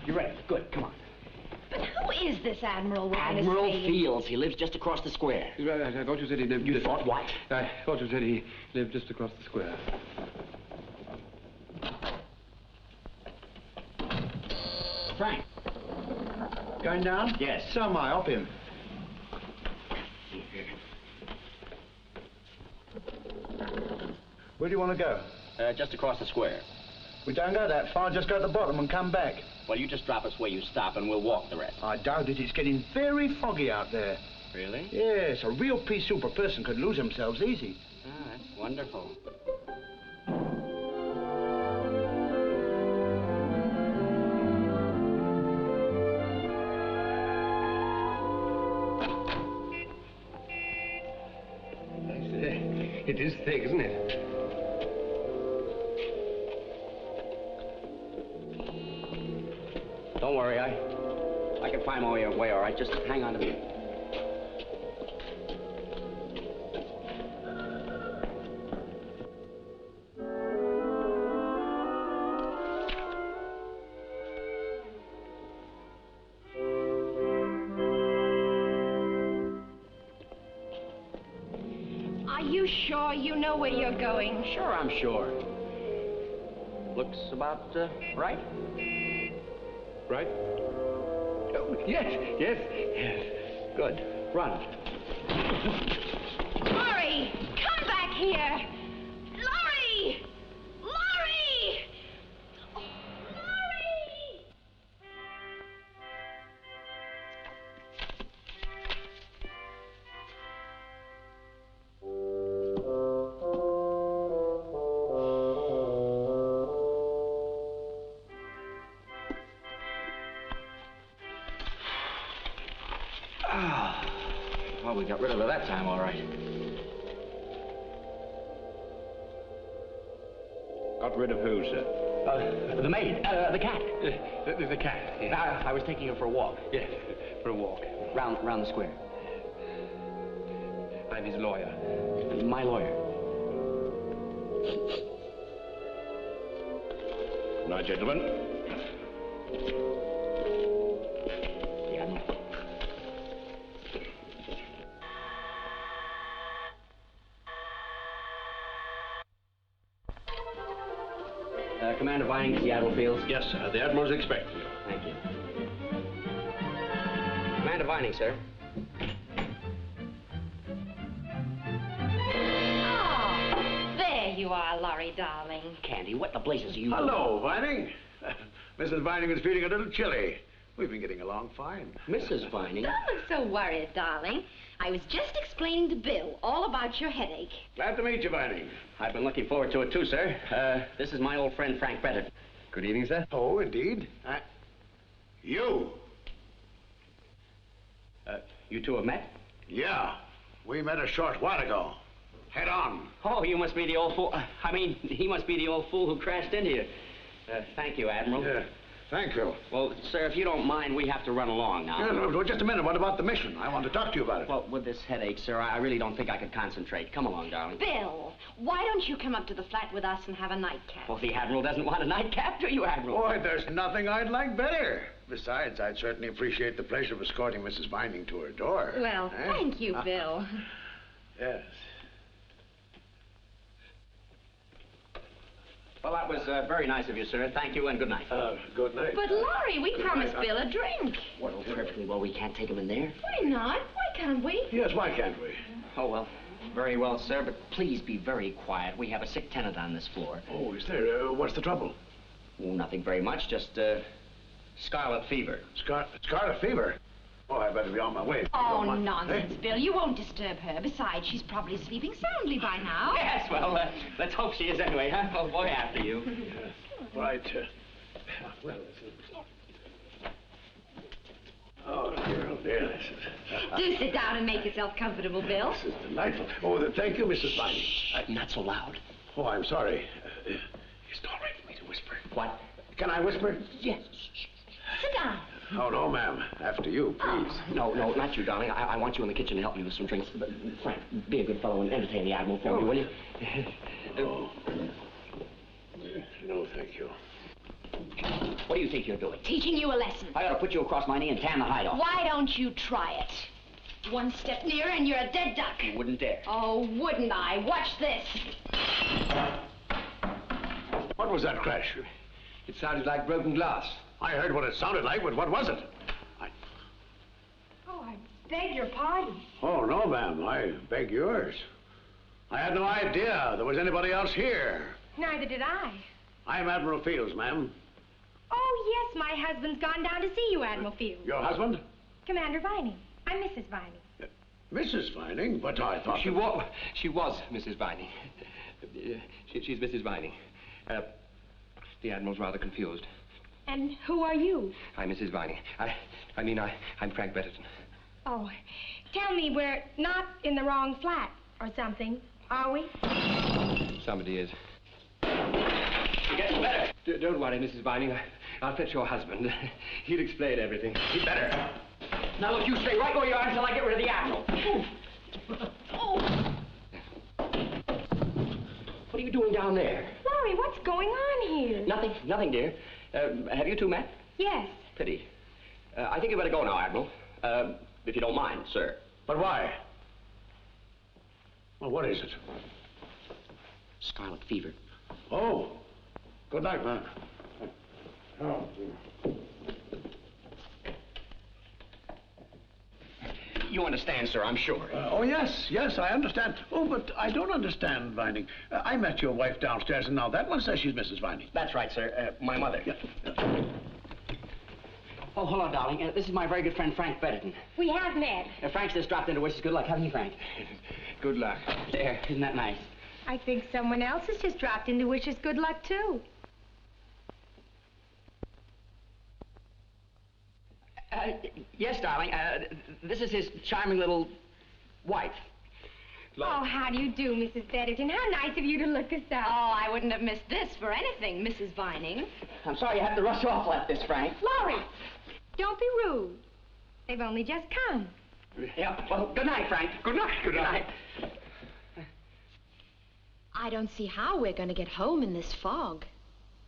You ready? Good, come on. But who is this Admiral with Admiral Fields. He lives just across the square. I thought you said he lived... You thought what? I thought you said he lived just across the square. Frank. Going down? Yes. So am I. Up him. Where do you want to go? Just across the square. We don't go that far. Just go to the bottom and come back. Well, you just drop us where you stop and we'll walk the rest. I doubt it. It's getting very foggy out there. Really? Yes, a real pea souper person could lose themselves easy. Ah, that's wonderful. It is thick, isn't it? Don't worry, I can find my way all right. Just hang on to me. Are you sure you know where you're going? Sure, I'm sure. Looks about right. Right? Oh, yes. Good. Run. Laurie! Come back here! Laurie! Laurie! Oh, Laurie! Well, we got rid of her that time, all right. Got rid of who, sir? The maid, the cat. The cat. Yeah. I was taking her for a walk. Yes, for a walk. Round the square. I'm his lawyer. My lawyer. Now, gentlemen. The Admiral. Commander Vining, the Admiral Fields. Yes, sir. The Admiral's expecting you. Thank you. Commander Vining, sir. Oh, there you are, Laurie, darling. Candy, what the blazes are you doing? Hello, Vining. Mrs. Vining is feeling a little chilly. We've been getting along fine. Mrs. Vining? Don't look so worried, darling. I was just explaining to Bill all about your headache. Glad to meet you, Vining. I've been looking forward to it, too, sir. This is my old friend, Frank Bennett. Good evening, sir. Oh, indeed. You? You two have met? Yeah. We met a short while ago. Head on. Oh, you must be the old fool. He must be the old fool who crashed into you. Thank you, Admiral. Yeah. Thank you. Well, sir, if you don't mind, we have to run along now. Yeah, no, just a minute. What about the mission? I want to talk to you about it. Well, with this headache, sir, I really don't think I could concentrate. Come along, darling. Bill, why don't you come up to the flat with us and have a nightcap? Well, the Admiral doesn't want a nightcap, do you, Admiral? Boy, there's nothing I'd like better. Besides, I'd certainly appreciate the pleasure of escorting Mrs. Vining to her door. Well, Eh? thank you, Bill. Yes. Well, that was very nice of you, sir. Thank you and good night. Good night. But, Laurie, we promised Bill a drink. Well, perfectly well. We can't take him in there. Why not? Why can't we? Yes, why can't we? Oh, well, very well, sir, but please be very quiet. We have a sick tenant on this floor. Oh, is there? What's the trouble? Oh, nothing very much, just scarlet fever. Scarlet fever? Oh, I better be on my way. Oh, nonsense, Bill. You won't disturb her. Besides, she's probably sleeping soundly by now. Yes, well, let's hope she is anyway, huh? Oh, boy, after you. Right. Well, oh, dear. This is... Do sit down and make yourself comfortable, Bill. This is delightful. Oh, thank you, Mrs. Vining. Not so loud. Oh, I'm sorry. Is it all right for me to whisper? What? Can I whisper? Yes. Sit down. Oh, no, ma'am. After you, please. No, not you, darling. I want you in the kitchen to help me with some drinks. But, Frank, be a good fellow and entertain the Admiral for me, will you? Oh. No, thank you. What do you think you're doing? Teaching you a lesson. I ought to put you across my knee and tan the hide off. Why don't you try it? One step nearer and you're a dead duck. You wouldn't dare. Oh, wouldn't I? Watch this. What was that crash? It sounded like broken glass. I heard what it sounded like, but what was it? Oh, I beg your pardon. Oh, no, ma'am. I beg yours. I had no idea there was anybody else here. Neither did I. I'm Admiral Fields, ma'am. Oh, yes, my husband's gone down to see you, Admiral Fields. Your husband? Commander Vining. I'm Mrs. Vining. Mrs. Vining? But I thought... She was Mrs. Vining. She's Mrs. Vining. The Admiral's rather confused. And who are you? I'm Mrs. Vining. I'm Frank Betterton. Oh, tell me we're not in the wrong flat or something. Are we? Somebody is. You're getting better. Don't worry, Mrs. Vining. I'll fetch your husband. He'll explain everything. He'd better. Now, look, you stay right where you are until I get rid of the Admiral. What are you doing down there? Laurie, what's going on here? Nothing, dear. Have you two met? Yes. Pity. I think you better go now, Admiral. If you don't mind, sir. But why? Well, what is it? Scarlet fever. Oh. Good night, man. Oh. You understand, sir, I'm sure. Oh, yes, I understand. Oh, but I don't understand, Vining. I met your wife downstairs, and now that one says she's Mrs. Vining. That's right, sir. My mother. Yeah. Oh, hold on, darling. This is my very good friend, Frank Betterton. We have met. Frank's just dropped in to wish us good luck, haven't you, Frank? Good luck. There, isn't that nice? I think someone else has just dropped in to wish us good luck, too. Yes, darling. This is his charming little wife. Oh, how do you do, Mrs. Betterton? How nice of you to look us up. Oh, I wouldn't have missed this for anything, Mrs. Vining. I'm sorry you have to rush off like this, Frank. Laurie, don't be rude. They've only just come. Yeah, well, good night, Frank. Good night. Good night. I don't see how we're going to get home in this fog.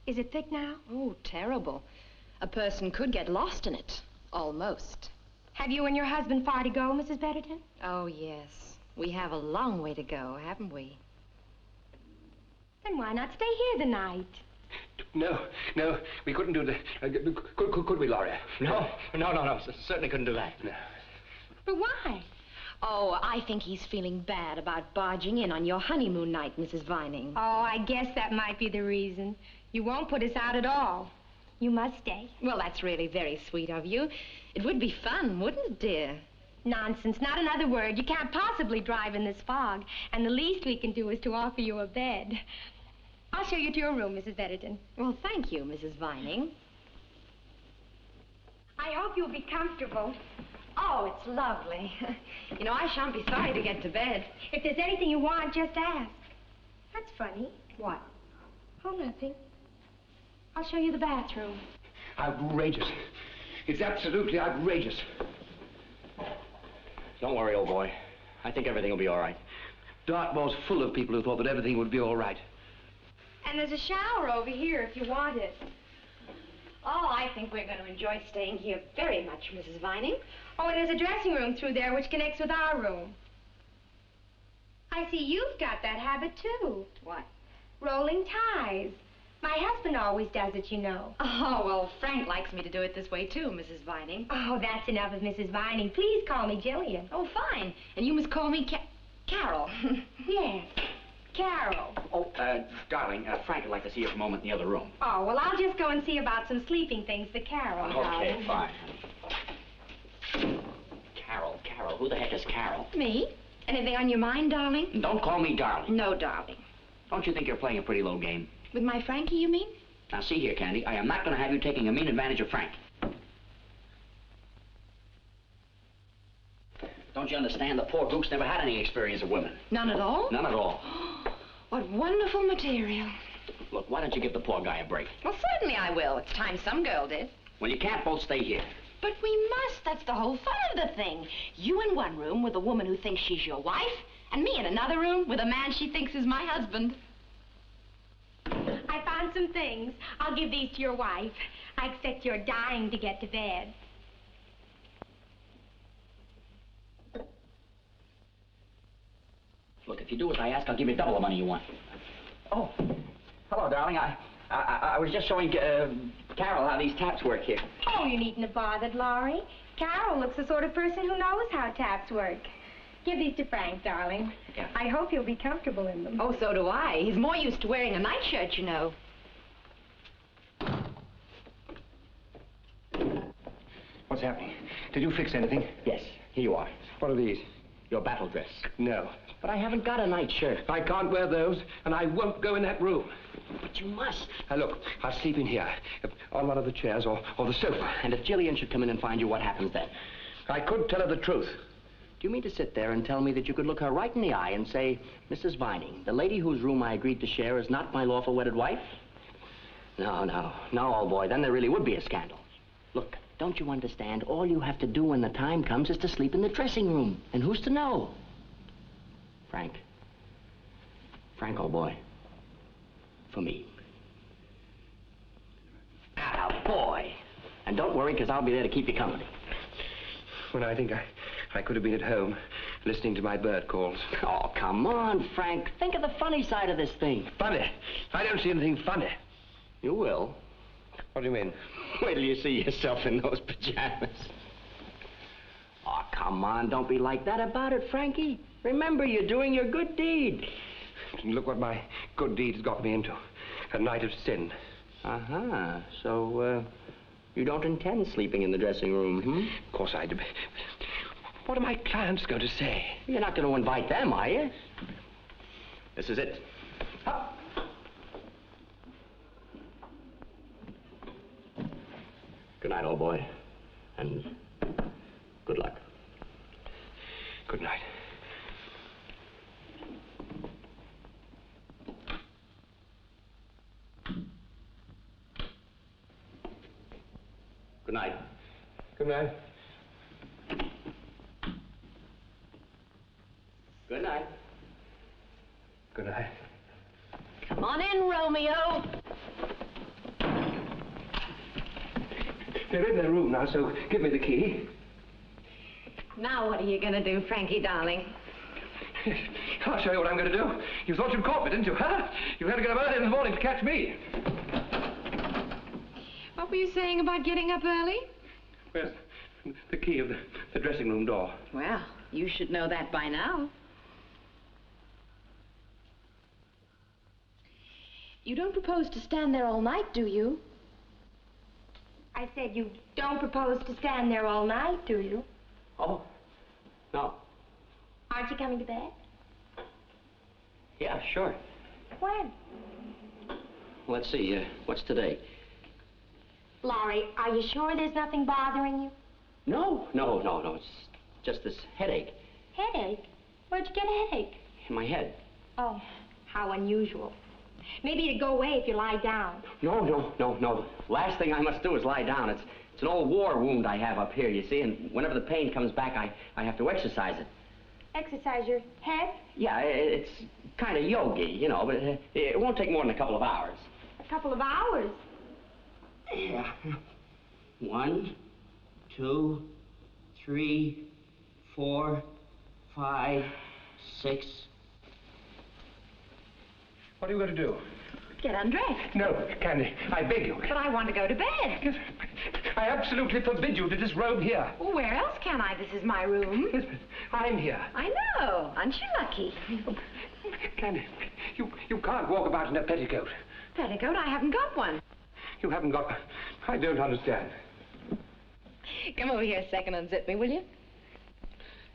Is it thick now? Oh, terrible. A person could get lost in it. Almost. Have you and your husband far to go, Mrs. Betterton? Oh, yes. We have a long way to go, haven't we? Then why not stay here the night? No, we couldn't do that. Could we, Laurie? No. Certainly couldn't do that. No. But why? Oh, I think he's feeling bad about barging in on your honeymoon night, Mrs. Vining. Oh, I guess that might be the reason. You won't put us out at all. You must stay. Well, that's really very sweet of you. It would be fun, wouldn't it, dear? Nonsense, not another word. You can't possibly drive in this fog, and the least we can do is to offer you a bed. I'll show you to your room, Mrs. Betterton. Well, thank you, Mrs. Vining. I hope you'll be comfortable. Oh, it's lovely. You know, I shan't be sorry to get to bed. If there's anything you want, just ask. That's funny. What? Oh, nothing. I'll show you the bathroom. Outrageous. It's absolutely outrageous. Don't worry, old boy. I think everything will be all right. Dartmoor's full of people who thought that everything would be all right. And there's a shower over here if you want it. Oh, I think we're going to enjoy staying here very much, Mrs. Vining. Oh, and there's a dressing room through there which connects with our room. I see you've got that habit, too. What? Rolling ties. My husband always does it, you know. Oh, well, Frank likes me to do it this way, too, Mrs. Vining. Oh, that's enough of Mrs. Vining. Please call me Jillian. Oh, fine. And you must call me Carol. Yes, Carol. Oh, darling, Frank would like to see you for a moment in the other room. Oh, well, I'll just go and see about some sleeping things for Carol. Okay, fine. Carol, who the heck is Carol? Me? Anything on your mind, darling? Don't call me darling. No, darling. Don't you think you're playing a pretty low game? With my Frankie, you mean? Now, see here, Candy, I am not going to have you taking a mean advantage of Frank. Don't you understand? The poor goose never had any experience of women. None at all? None at all. What wonderful material. Look, why don't you give the poor guy a break? Well, certainly I will. It's time some girl did. Well, you can't both stay here. But we must. That's the whole fun of the thing. You in one room with a woman who thinks she's your wife, and me in another room with a man she thinks is my husband. I found some things. I'll give these to your wife. I expect you're dying to get to bed. Look, if you do as I ask, I'll give you double the money you want. Oh, hello, darling. I was just showing Carol how these taps work here. Oh, you needn't have bothered, Laurie. Carol looks the sort of person who knows how taps work. Give these to Frank, darling. Yeah. I hope you'll be comfortable in them. Oh, so do I. He's more used to wearing a nightshirt, you know. What's happening? Did you fix anything? Yes, here you are. What are these? Your battle dress. No. But I haven't got a nightshirt. I can't wear those, and I won't go in that room. But you must. Now, look, I'll sleep in here, on one of the chairs or the sofa. And if Jillian should come in and find you, what happens then? I could tell her the truth. you mean to sit there and tell me that you could look her right in the eye and say, Mrs. Vining, the lady whose room I agreed to share is not my lawful wedded wife? No, old boy, then there really would be a scandal. Look, don't you understand? All you have to do when the time comes is to sleep in the dressing room. And who's to know? Frank, old boy, for me. Boy. And don't worry, because I'll be there to keep you company. When I think I could have been at home listening to my bird calls. Oh, come on, Frank. Think of the funny side of this thing. Funny? I don't see anything funny. You will. What do you mean? Wait till you see yourself in those pajamas. Oh, come on. Don't be like that about it, Frankie. Remember, you're doing your good deed. Look what my good deed has got me into. A night of sin. Uh-huh. So, you don't intend sleeping in the dressing room, hmm? Of course I do. What are my clients going to say? You're not going to invite them, are you? This is it. Up. Good night, old boy. And good luck. Good night. Good night. Good night. Good night. Good night. Come on in, Romeo. They're in their room now, so give me the key. Now what are you going to do, Frankie, darling? I'll show you what I'm going to do. You thought you'd caught me, didn't you, huh? You had to get up early in the morning to catch me. What were you saying about getting up early? Where's the key of the dressing room door? Well, you should know that by now. You don't propose to stand there all night, do you? I said you don't propose to stand there all night, do you? Oh, no. Aren't you coming to bed? Yeah, sure. When? Let's see, what's today? Laurie, are you sure there's nothing bothering you? No. It's just this headache. Headache? Where'd you get a headache? In my head. Oh, how unusual. Maybe it'd go away if you lie down. No. Last thing I must do is lie down. It's an old war wound I have up here, you see, and whenever the pain comes back, I have to exercise it. Exercise your head? Yeah, it's kind of yogi, you know, but it won't take more than a couple of hours. A couple of hours? Yeah. 1, 2, 3, 4, 5, 6. What are you going to do? Get undressed. No, Candy, I beg you. But I want to go to bed. I absolutely forbid you to disrobe here. Well, where else can I? This is my room. Yes, but I'm here. I know. Aren't you lucky? Candy, you can't walk about in a petticoat. Petticoat? I haven't got one. You haven't got... I don't understand. Come over here a second, unzip me, will you?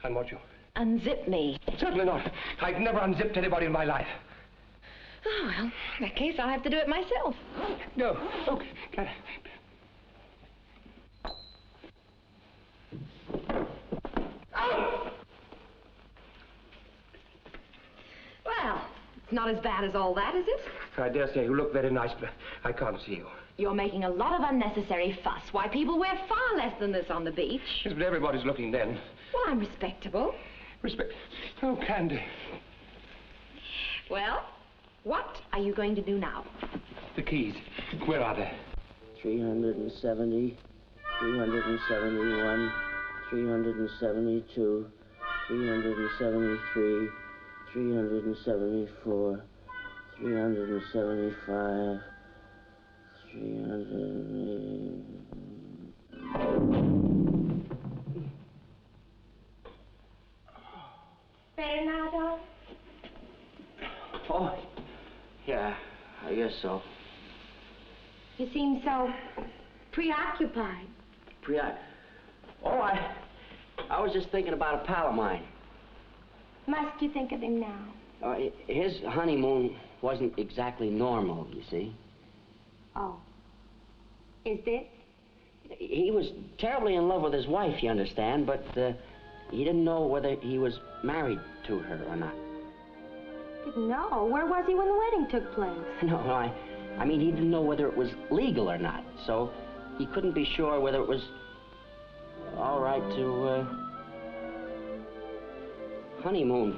Unwatch you? Unzip me. Certainly not. I've never unzipped anybody in my life. Oh, well, in that case, I'll have to do it myself. No. Okay, Candy. Oh! Well, it's not as bad as all that, is it? I dare say you look very nice, but I can't see you. You're making a lot of unnecessary fuss. Why, people wear far less than this on the beach. Yes, but everybody's looking then. Well, I'm respectable. Respect. Oh, Candy. Well, what are you going to do now? The keys. Where are they? 370, 371, 372, 373, 374, 375, 300... Better now, darling? Oh, yeah, I guess so. You seem so preoccupied. Oh, I was just thinking about a pal of mine. Must you think of him now? His honeymoon wasn't exactly normal, you see. Oh. Is this? He was terribly in love with his wife, you understand, but he didn't know whether he was married to her or not. Didn't know? Where was he when the wedding took place? No, I mean, he didn't know whether it was legal or not, so he couldn't be sure whether it was all right to honeymoon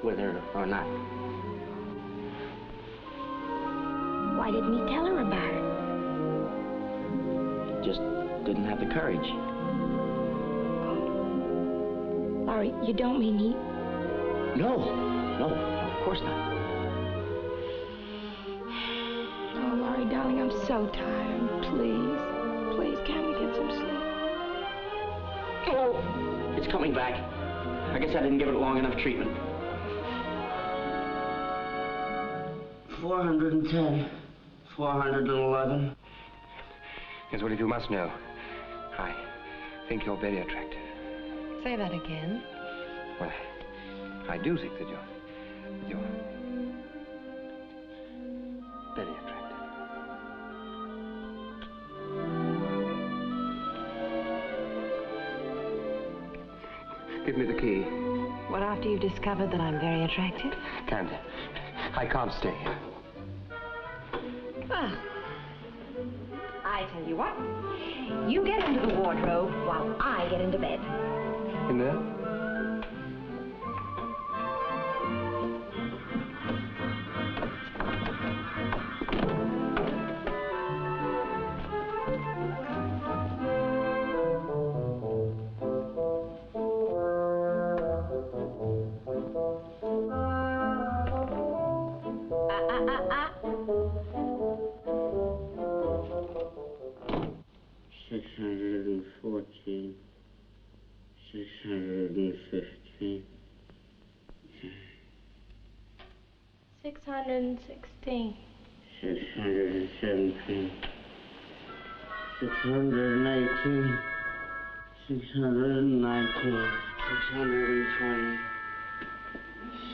with her or not. Why didn't he tell her about it? Just didn't have the courage. Larry, you don't mean he... No, of course not. Oh, Larry, darling, I'm so tired. Please, can we get some sleep? Oh, it's coming back. I guess I didn't give it long enough treatment. 410. 411. Here's what you must know. I think you're very attractive. Say that again. Well, I do think that you're very attractive. Give me the key. What, after you've discovered that I'm very attractive? Candy, I can't stay here. Ah. I tell you what. You get into the wardrobe while I get into bed. In there? Ah. 614. 615. 616. 617. 618. 619. 620.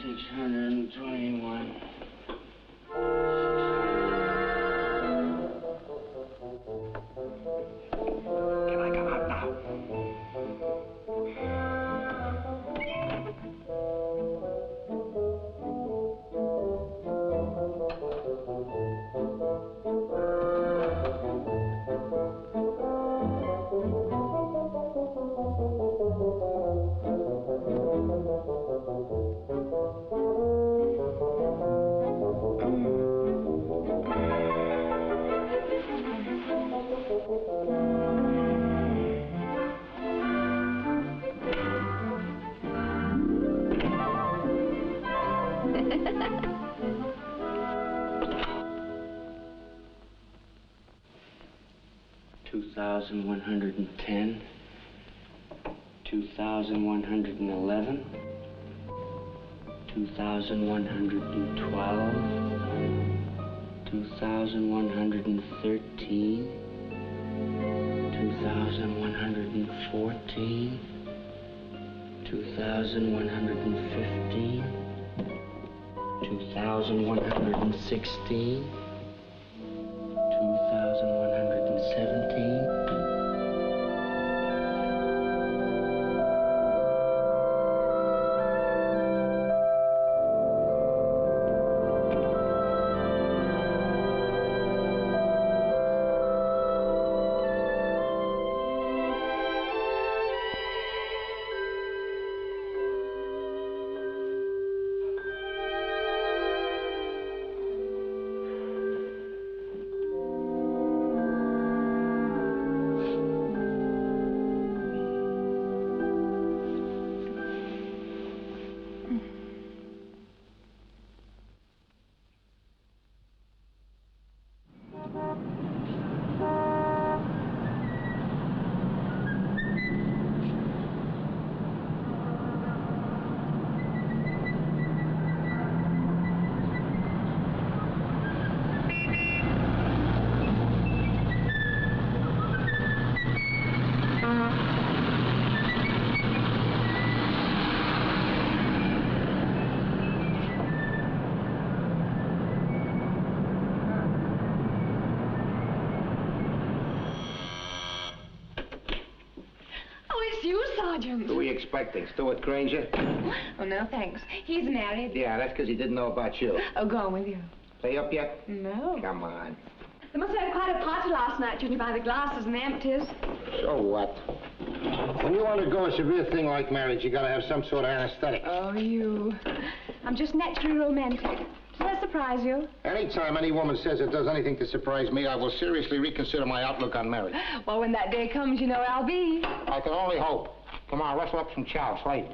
621. Can I come out now? $2,110, 2,111, 2,112, 2,113, 2,114, 2,115, 2,116, 2,117. Sergeant. Who are you expecting? Stuart Granger? Oh, no, thanks. He's married. Yeah, that's because he didn't know about you. Oh, go on with you. Play up yet? No. Come on. They must have had quite a party last night, judging by the glasses and the empties. So what? When you undergo a severe thing like marriage, you gotta have some sort of anesthetic. Oh, you. I'm just naturally romantic. Does that surprise you? Anytime any woman says it does anything to surprise me, I will seriously reconsider my outlook on marriage. Well, when that day comes, you know where I'll be. I can only hope. Come on, rustle up some chow. It's late.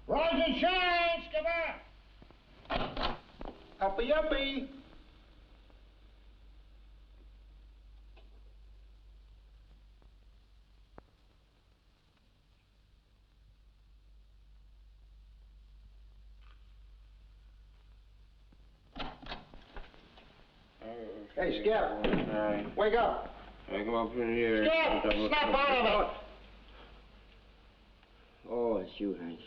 Rise and shine, skipper! Uppy, uppy! Hey, Skip. Wake up. I come up in here. Skip! Snap out of it! Oh, it's you, Hank.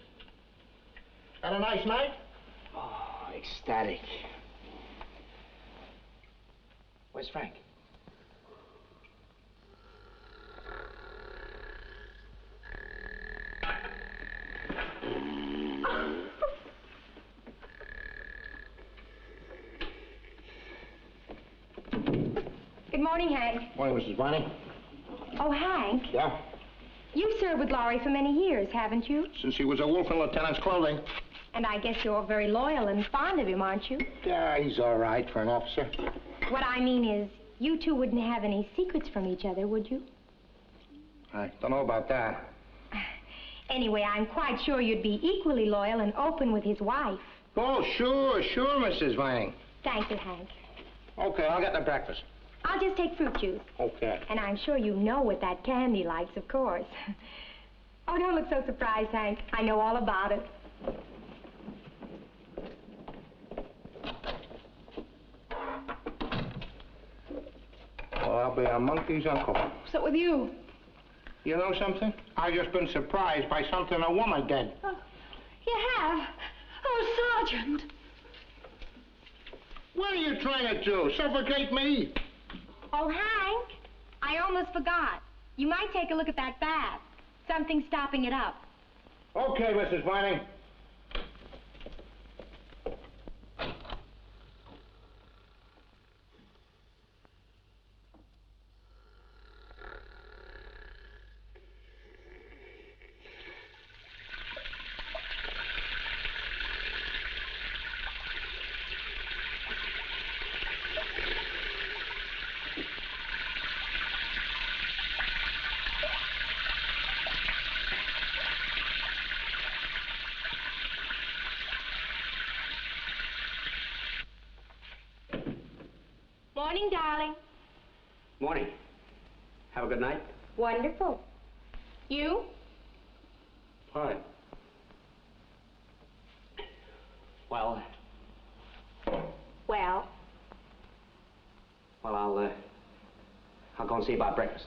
Had a nice night? Oh, ecstatic. Where's Frank? Good morning, Hank. Morning, Mrs. Vining. Oh, Hank, Yeah? you've served with Laurie for many years, haven't you? Since he was a wolf in lieutenant's clothing. And I guess you're very loyal and fond of him, aren't you? Yeah, he's all right for an officer. What I mean is, you two wouldn't have any secrets from each other, would you? I don't know about that. Anyway, I'm quite sure you'd be equally loyal and open with his wife. Oh, sure, Mrs. Vining. Thank you, Hank. Okay, I'll get the breakfast. I'll just take fruit juice. Okay. And I'm sure you know what that candy likes, of course. Oh, don't look so surprised, Hank. I know all about it. Well, I'll be a monkey's uncle. What's up with you? You know something? I've just been surprised by something a woman did. Oh, you have? Oh, Sergeant. What are you trying to do? Suffocate me? Oh, Hank, I almost forgot. You might take a look at that bath. Something's stopping it up. Okay, Mrs. Vining. Morning, darling. Morning. Have a good night? Wonderful. You? Fine. Well, Well, I'll go and see about breakfast.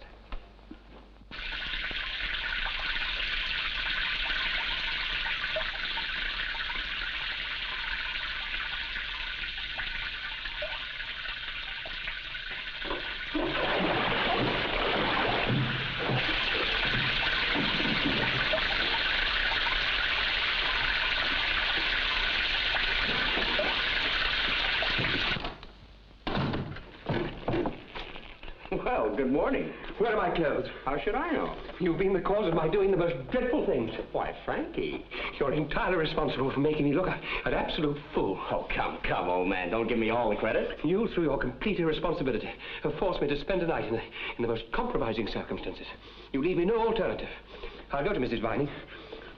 Well, good morning. Where are my clothes? How should I know? You've been the cause of my doing the most dreadful things. Why, Frankie. You're entirely responsible for making me look an absolute fool. Oh, come, old man. Don't give me all the credit. You, through your complete irresponsibility, have forced me to spend a night in the most compromising circumstances. You leave me no alternative. I'll go to Mrs. Vining,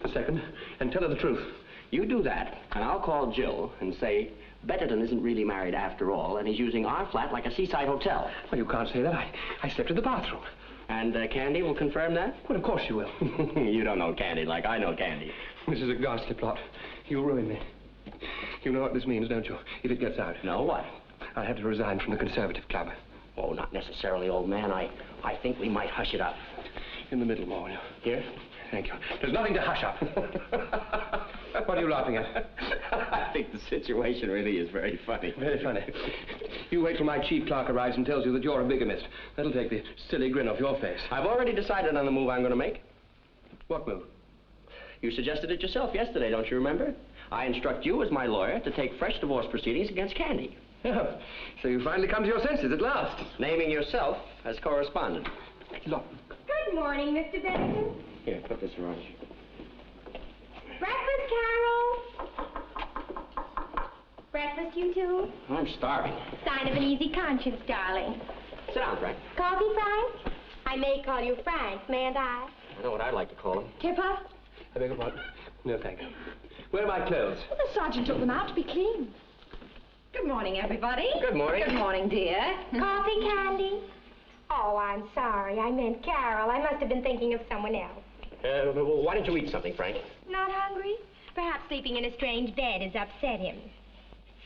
the second, and tell her the truth. You do that, and I'll call Jill and say Betterton isn't really married after all, and he's using our flat like a seaside hotel. Well, you can't say that. I slept in the bathroom. And Candy will confirm that? Well, of course you will. You don't know Candy like I know Candy. This is a ghastly plot. You ruined me. You know what this means, don't you? If it gets out. No, what? I'll have to resign from the Conservative Club. Oh, not necessarily, old man. I think we might hush it up. In the middle, will you? Here? Thank you. There's nothing to hush up. What are you laughing at? I think the situation really is very funny. Very funny. You wait till my chief clerk arrives and tells you that you're a bigamist. That'll take the silly grin off your face. I've already decided on the move I'm going to make. What move? You suggested it yourself yesterday, don't you remember? I instruct you as my lawyer to take fresh divorce proceedings against Candy. Oh, so you finally come to your senses at last. Naming yourself as correspondent. Look. Good morning, Mr. Benson. Here, put this around you. Breakfast, Carol. Breakfast, you two? I'm starving. Sign of an easy conscience, darling. Sit down, Frank. Coffee, Frank? I may call you Frank, mayn't I? I know what I'd like to call him. Kipper? I beg your pardon? No, thank you. Where are my clothes? Well, the sergeant took them out to be cleaned. Good morning, everybody. Good morning. Good morning, dear. Coffee, Candy? Oh, I'm sorry. I meant Carol. I must have been thinking of someone else. Well, why don't you eat something, Frank? Not hungry? Perhaps sleeping in a strange bed has upset him.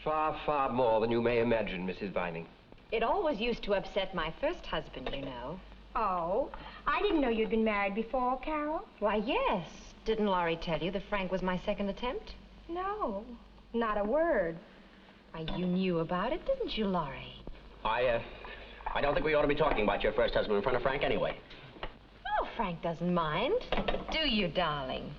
Far, far more than you may imagine, Mrs. Vining. It always used to upset my first husband, you know. Oh, I didn't know you'd been married before, Carol. Why, yes. Didn't Laurie tell you that Frank was my second attempt? No, not a word. Why, you knew about it, didn't you, Laurie? I don't think we ought to be talking about your first husband in front of Frank anyway. Oh, Frank doesn't mind. Do you, darling?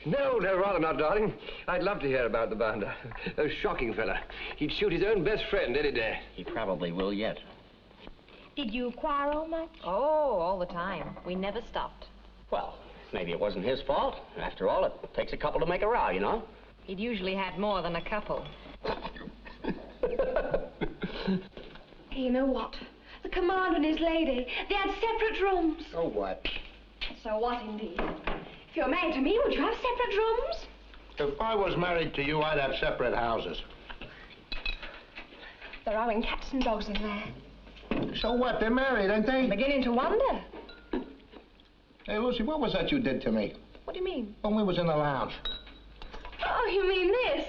No, rather not, darling. I'd love to hear about the bounder. A shocking fella. He'd shoot his own best friend any day. He probably will yet. Did you quarrel much? Oh, all the time. We never stopped. Well, maybe it wasn't his fault. After all, it takes a couple to make a row, you know? He'd usually had more than a couple. Hey, you know what? The commander and his lady, they had separate rooms. So what? So what, indeed? If you're married to me, would you have separate rooms? If I was married to you, I'd have separate houses. They're owing cats and dogs in there. So what? They're married, ain't they? I'm beginning to wonder. Hey, Lucy, what was that you did to me? What do you mean? When we was in the lounge. Oh, you mean this?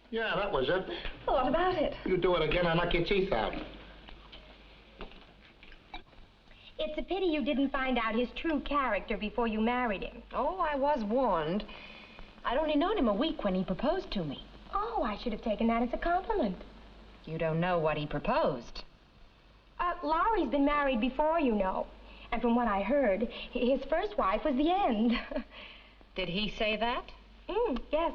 Yeah, that was it. Well, what about it? You do it again, I'll knock your teeth out. It's a pity you didn't find out his true character before you married him. Oh, I was warned. I'd only known him a week when he proposed to me. Oh, I should have taken that as a compliment. You don't know what he proposed. Laurie's been married before, you know. And from what I heard, his first wife was the end. Did he say that? Yes.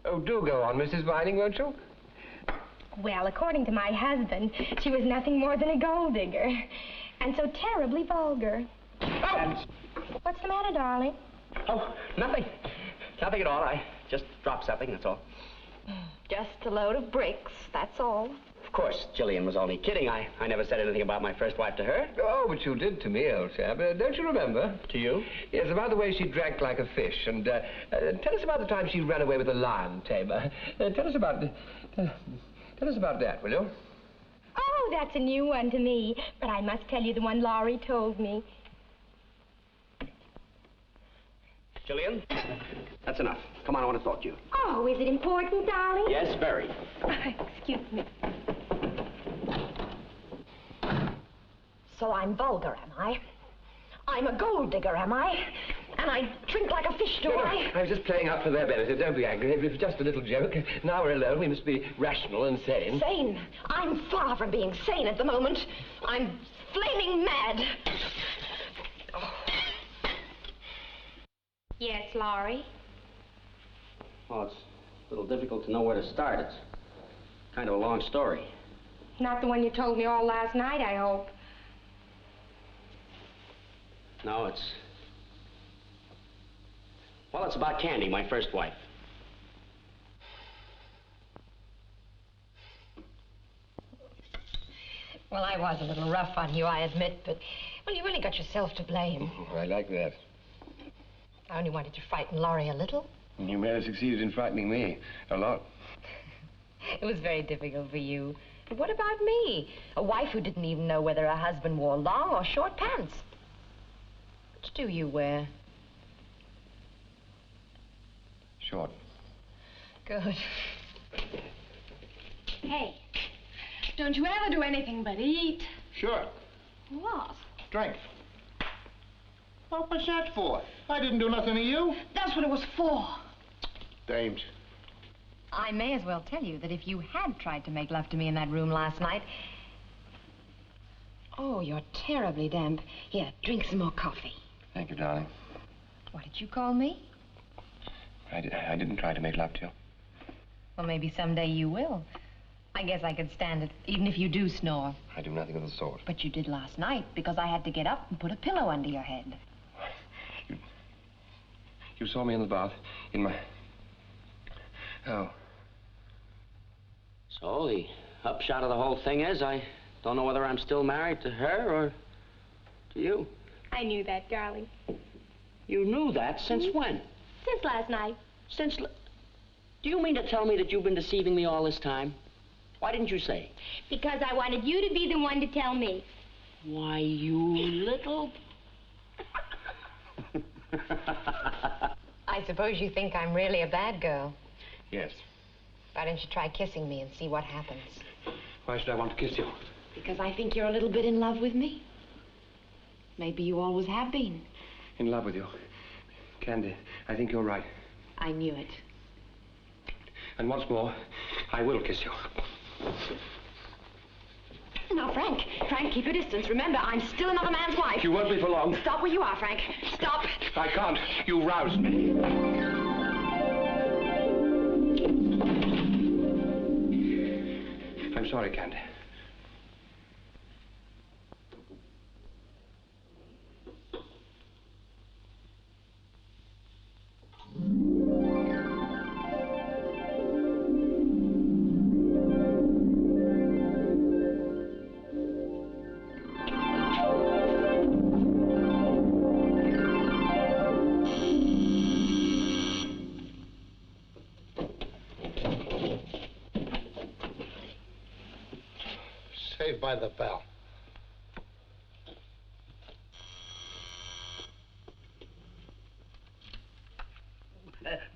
Oh, do go on, Mrs. Vining, won't you? Well, according to my husband, she was nothing more than a gold digger. And so terribly vulgar. Oh! What's the matter, darling? Oh, nothing. Nothing at all. I just dropped something, that's all. Just a load of bricks, that's all. Of course, Jillian was only kidding. I never said anything about my first wife to her. Oh, but you did to me, old chap. Don't you remember? To you? Yes, about the way she drank like a fish. And tell us about the time she ran away with a lion tamer. Tell us about that, will you? Oh, that's a new one to me. But I must tell you the one Laurie told me. Jillian, that's enough. Come on, I want to talk to you. Oh, is it important, darling? Yes, very. Excuse me. So I'm vulgar, am I? I'm a gold digger, am I? And I drink like a fish, do I? I was just playing up for their benefit. Don't be angry. It was just a little joke. Now we're alone. We must be rational and sane. Sane? I'm far from being sane at the moment. I'm flaming mad. Oh. Yes, Laurie? Well, it's a little difficult to know where to start. It's kind of a long story. Not the one you told me all last night, I hope. No, well, it's about Candy, my first wife. Well, I was a little rough on you, I admit, but, well, you really got yourself to blame. Oh, I like that. I only wanted to frighten Laurie a little. You may have succeeded in frightening me a lot. It was very difficult for you. But what about me? A wife who didn't even know whether her husband wore long or short pants. Which do you wear? Short. Good. Hey, don't you ever do anything but eat? Sure. What? Drink. What was that for? I didn't do nothing to you. That's what it was for. Dames. I may as well tell you that if you had tried to make love to me in that room last night... Oh, you're terribly damp. Here, drink some more coffee. Thank you, darling. What did you call me? I didn't try to make love to you. Well, maybe someday you will. I guess I could stand it, even if you do snore. I do nothing of the sort. But you did last night, because I had to get up and put a pillow under your head. You saw me in the bath, in my... Oh. So, the upshot of the whole thing is I don't know whether I'm still married to her or to you. I knew that, darling. You knew that? Since when? Since last night. Do you mean to tell me that you've been deceiving me all this time? Why didn't you say? Because I wanted you to be the one to tell me. Why, you little... I suppose you think I'm really a bad girl. Yes. Why don't you try kissing me and see what happens? Why should I want to kiss you? Because I think you're a little bit in love with me. Maybe you always have been. In love with you? Candy, I think you're right. I knew it. And once more, I will kiss you. Now, Frank, keep your distance. Remember, I'm still another man's wife. You won't be for long. Stop where you are, Frank. Stop. I can't. You roused me. I'm sorry, Candy. Saved by the bell.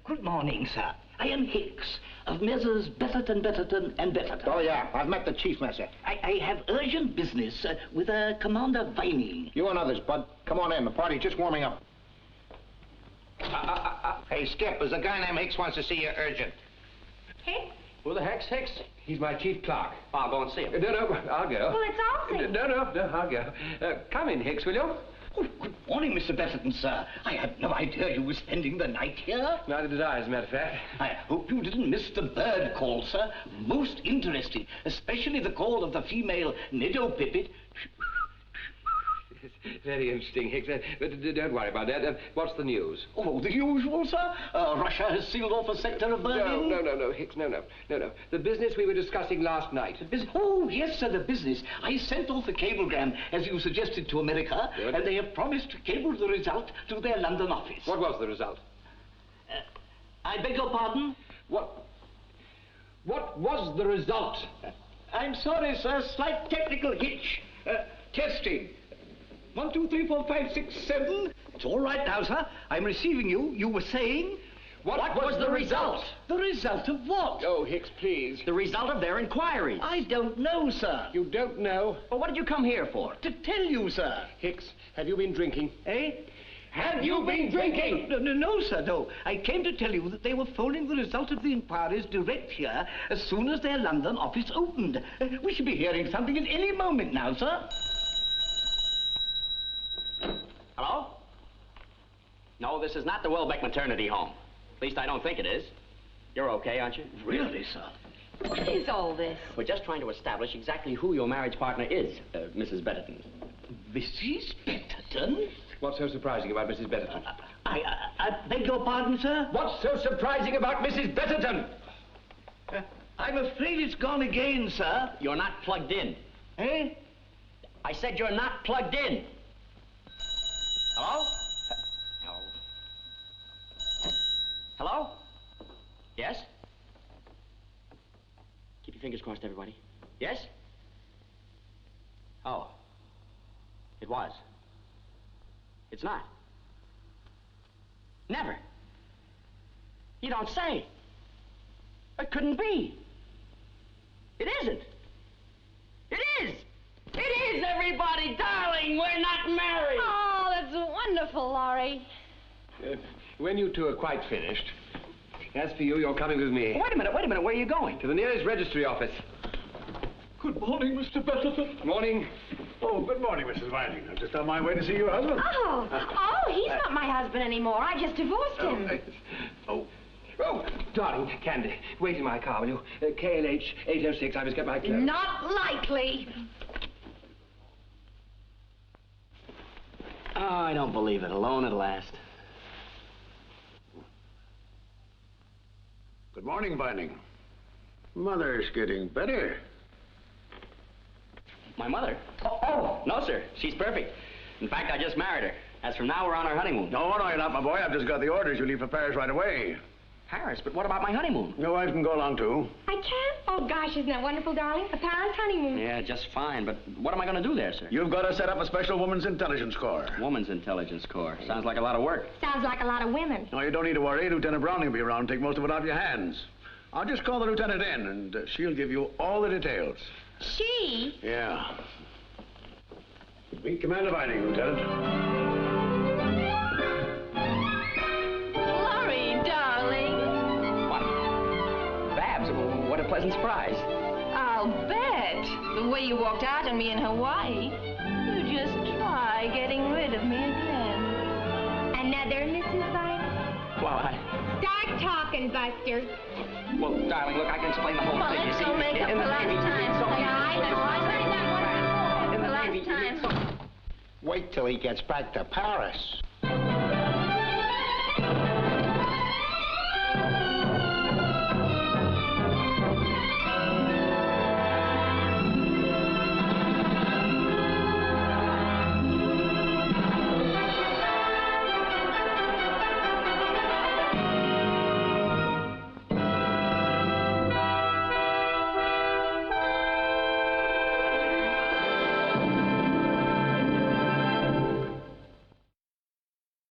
Good morning, sir. I am Hicks of Messrs. Betterton, Betterton and Betterton. Oh, yeah. I've met the chief, Messer. I have urgent business with Commander Vining. You and others, Bud. Come on in. The party's just warming up. Hey, Skip, there's a guy named Hicks wants to see you urgent. Hicks? Who the heck's Hicks? He's my chief clerk. I'll go and see him. No, I'll go. Well, it's Alsing. No, I'll go. Come in, Hicks, will you? Oh, good morning, Mr. Betterton, sir. I had no idea you were spending the night here. Neither did I, as a matter of fact. I hope you didn't miss the bird call, sir. Most interesting, especially the call of the female Niddlepipit. Very interesting, Hicks. But don't worry about that. What's the news? Oh, the usual, sir. Russia has sealed off a sector of Berlin. No, Hicks, no. The business we were discussing last night. Oh, yes, sir, the business. I sent off a cablegram, as you suggested, to America, Good. and they have promised to cable the result to their London office. What was the result? I beg your pardon? What was the result? I'm sorry, sir. Slight technical hitch. Testing. 1, 2, 3, 4, 5, 6, 7. It's all right now, sir. I'm receiving you. You were saying... What was the result? The result of what? Oh, Hicks, please. The result of their inquiries. I don't know, sir. You don't know? Well, what did you come here for? To tell you, sir. Hicks, have you been drinking? Eh? Have you been drinking? No, sir, no. I came to tell you that they were phoning the result of the inquiries direct here as soon as their London office opened. We should be hearing something at any moment now, sir. Hello? No, this is not the Welbeck Maternity Home. At least I don't think it is. You're okay, aren't you? Really, sir? What is all this? We're just trying to establish exactly who your marriage partner is, Mrs. Betterton. Mrs. Betterton? What's so surprising about Mrs. Betterton? I beg your pardon, sir? What's so surprising about Mrs. Betterton? I'm afraid it's gone again, sir. You're not plugged in. Eh? I said you're not plugged in. Hello? Hello? Yes? Keep your fingers crossed, everybody. Yes? Oh. It was. It's not. Never. You don't say. It couldn't be. It isn't. It is. It is, everybody, darling. We're not married. Oh, that's wonderful, Laurie. When you two are quite finished, As for you, you're coming with me. Wait a minute, where are you going? To the nearest registry office. Good morning, Mr. Pendleton. Morning. Oh, good morning, Mrs. Vining. I'm just on my way to see your husband. Oh, he's not my husband anymore. I just divorced him. Oh, darling, Candy, wait in my car, will you? KLH 806, I must get my clothes. Not likely. Oh, I don't believe it. Alone at last. Good morning, Vining. Mother's getting better. My mother? Oh, no, sir. She's perfect. In fact, I just married her. As from now, we're on our honeymoon. No, you're not, my boy. I've just got the orders. You leave for Paris right away. Paris? But what about my honeymoon? Your wife can go along, too. I can? Oh, gosh, isn't that wonderful, darling? A Paris honeymoon. Yeah, just fine. But what am I going to do there, sir? You've got to set up a special Women's Intelligence Corps. Woman's Intelligence Corps. Sounds like a lot of work. Sounds like a lot of women. No, you don't need to worry. Lieutenant Browning will be around to take most of it out of your hands. I'll just call the lieutenant in, and she'll give you all the details. She? Yeah. Meet Commander Vining, Lieutenant. Laurie, darling. What? Babs, what a pleasant surprise. I'll bet. The way you walked out on me in Hawaii. You just try getting rid of me again. Another Mrs. Vining? Well, Start talking, Buster. Well, darling, look, I can explain the whole Well, thing. let's You go see, make up in for the last Navy, time. so many Yeah, I know. I heard that one before. In the For Navy, last time. Wait till he gets back to Paris.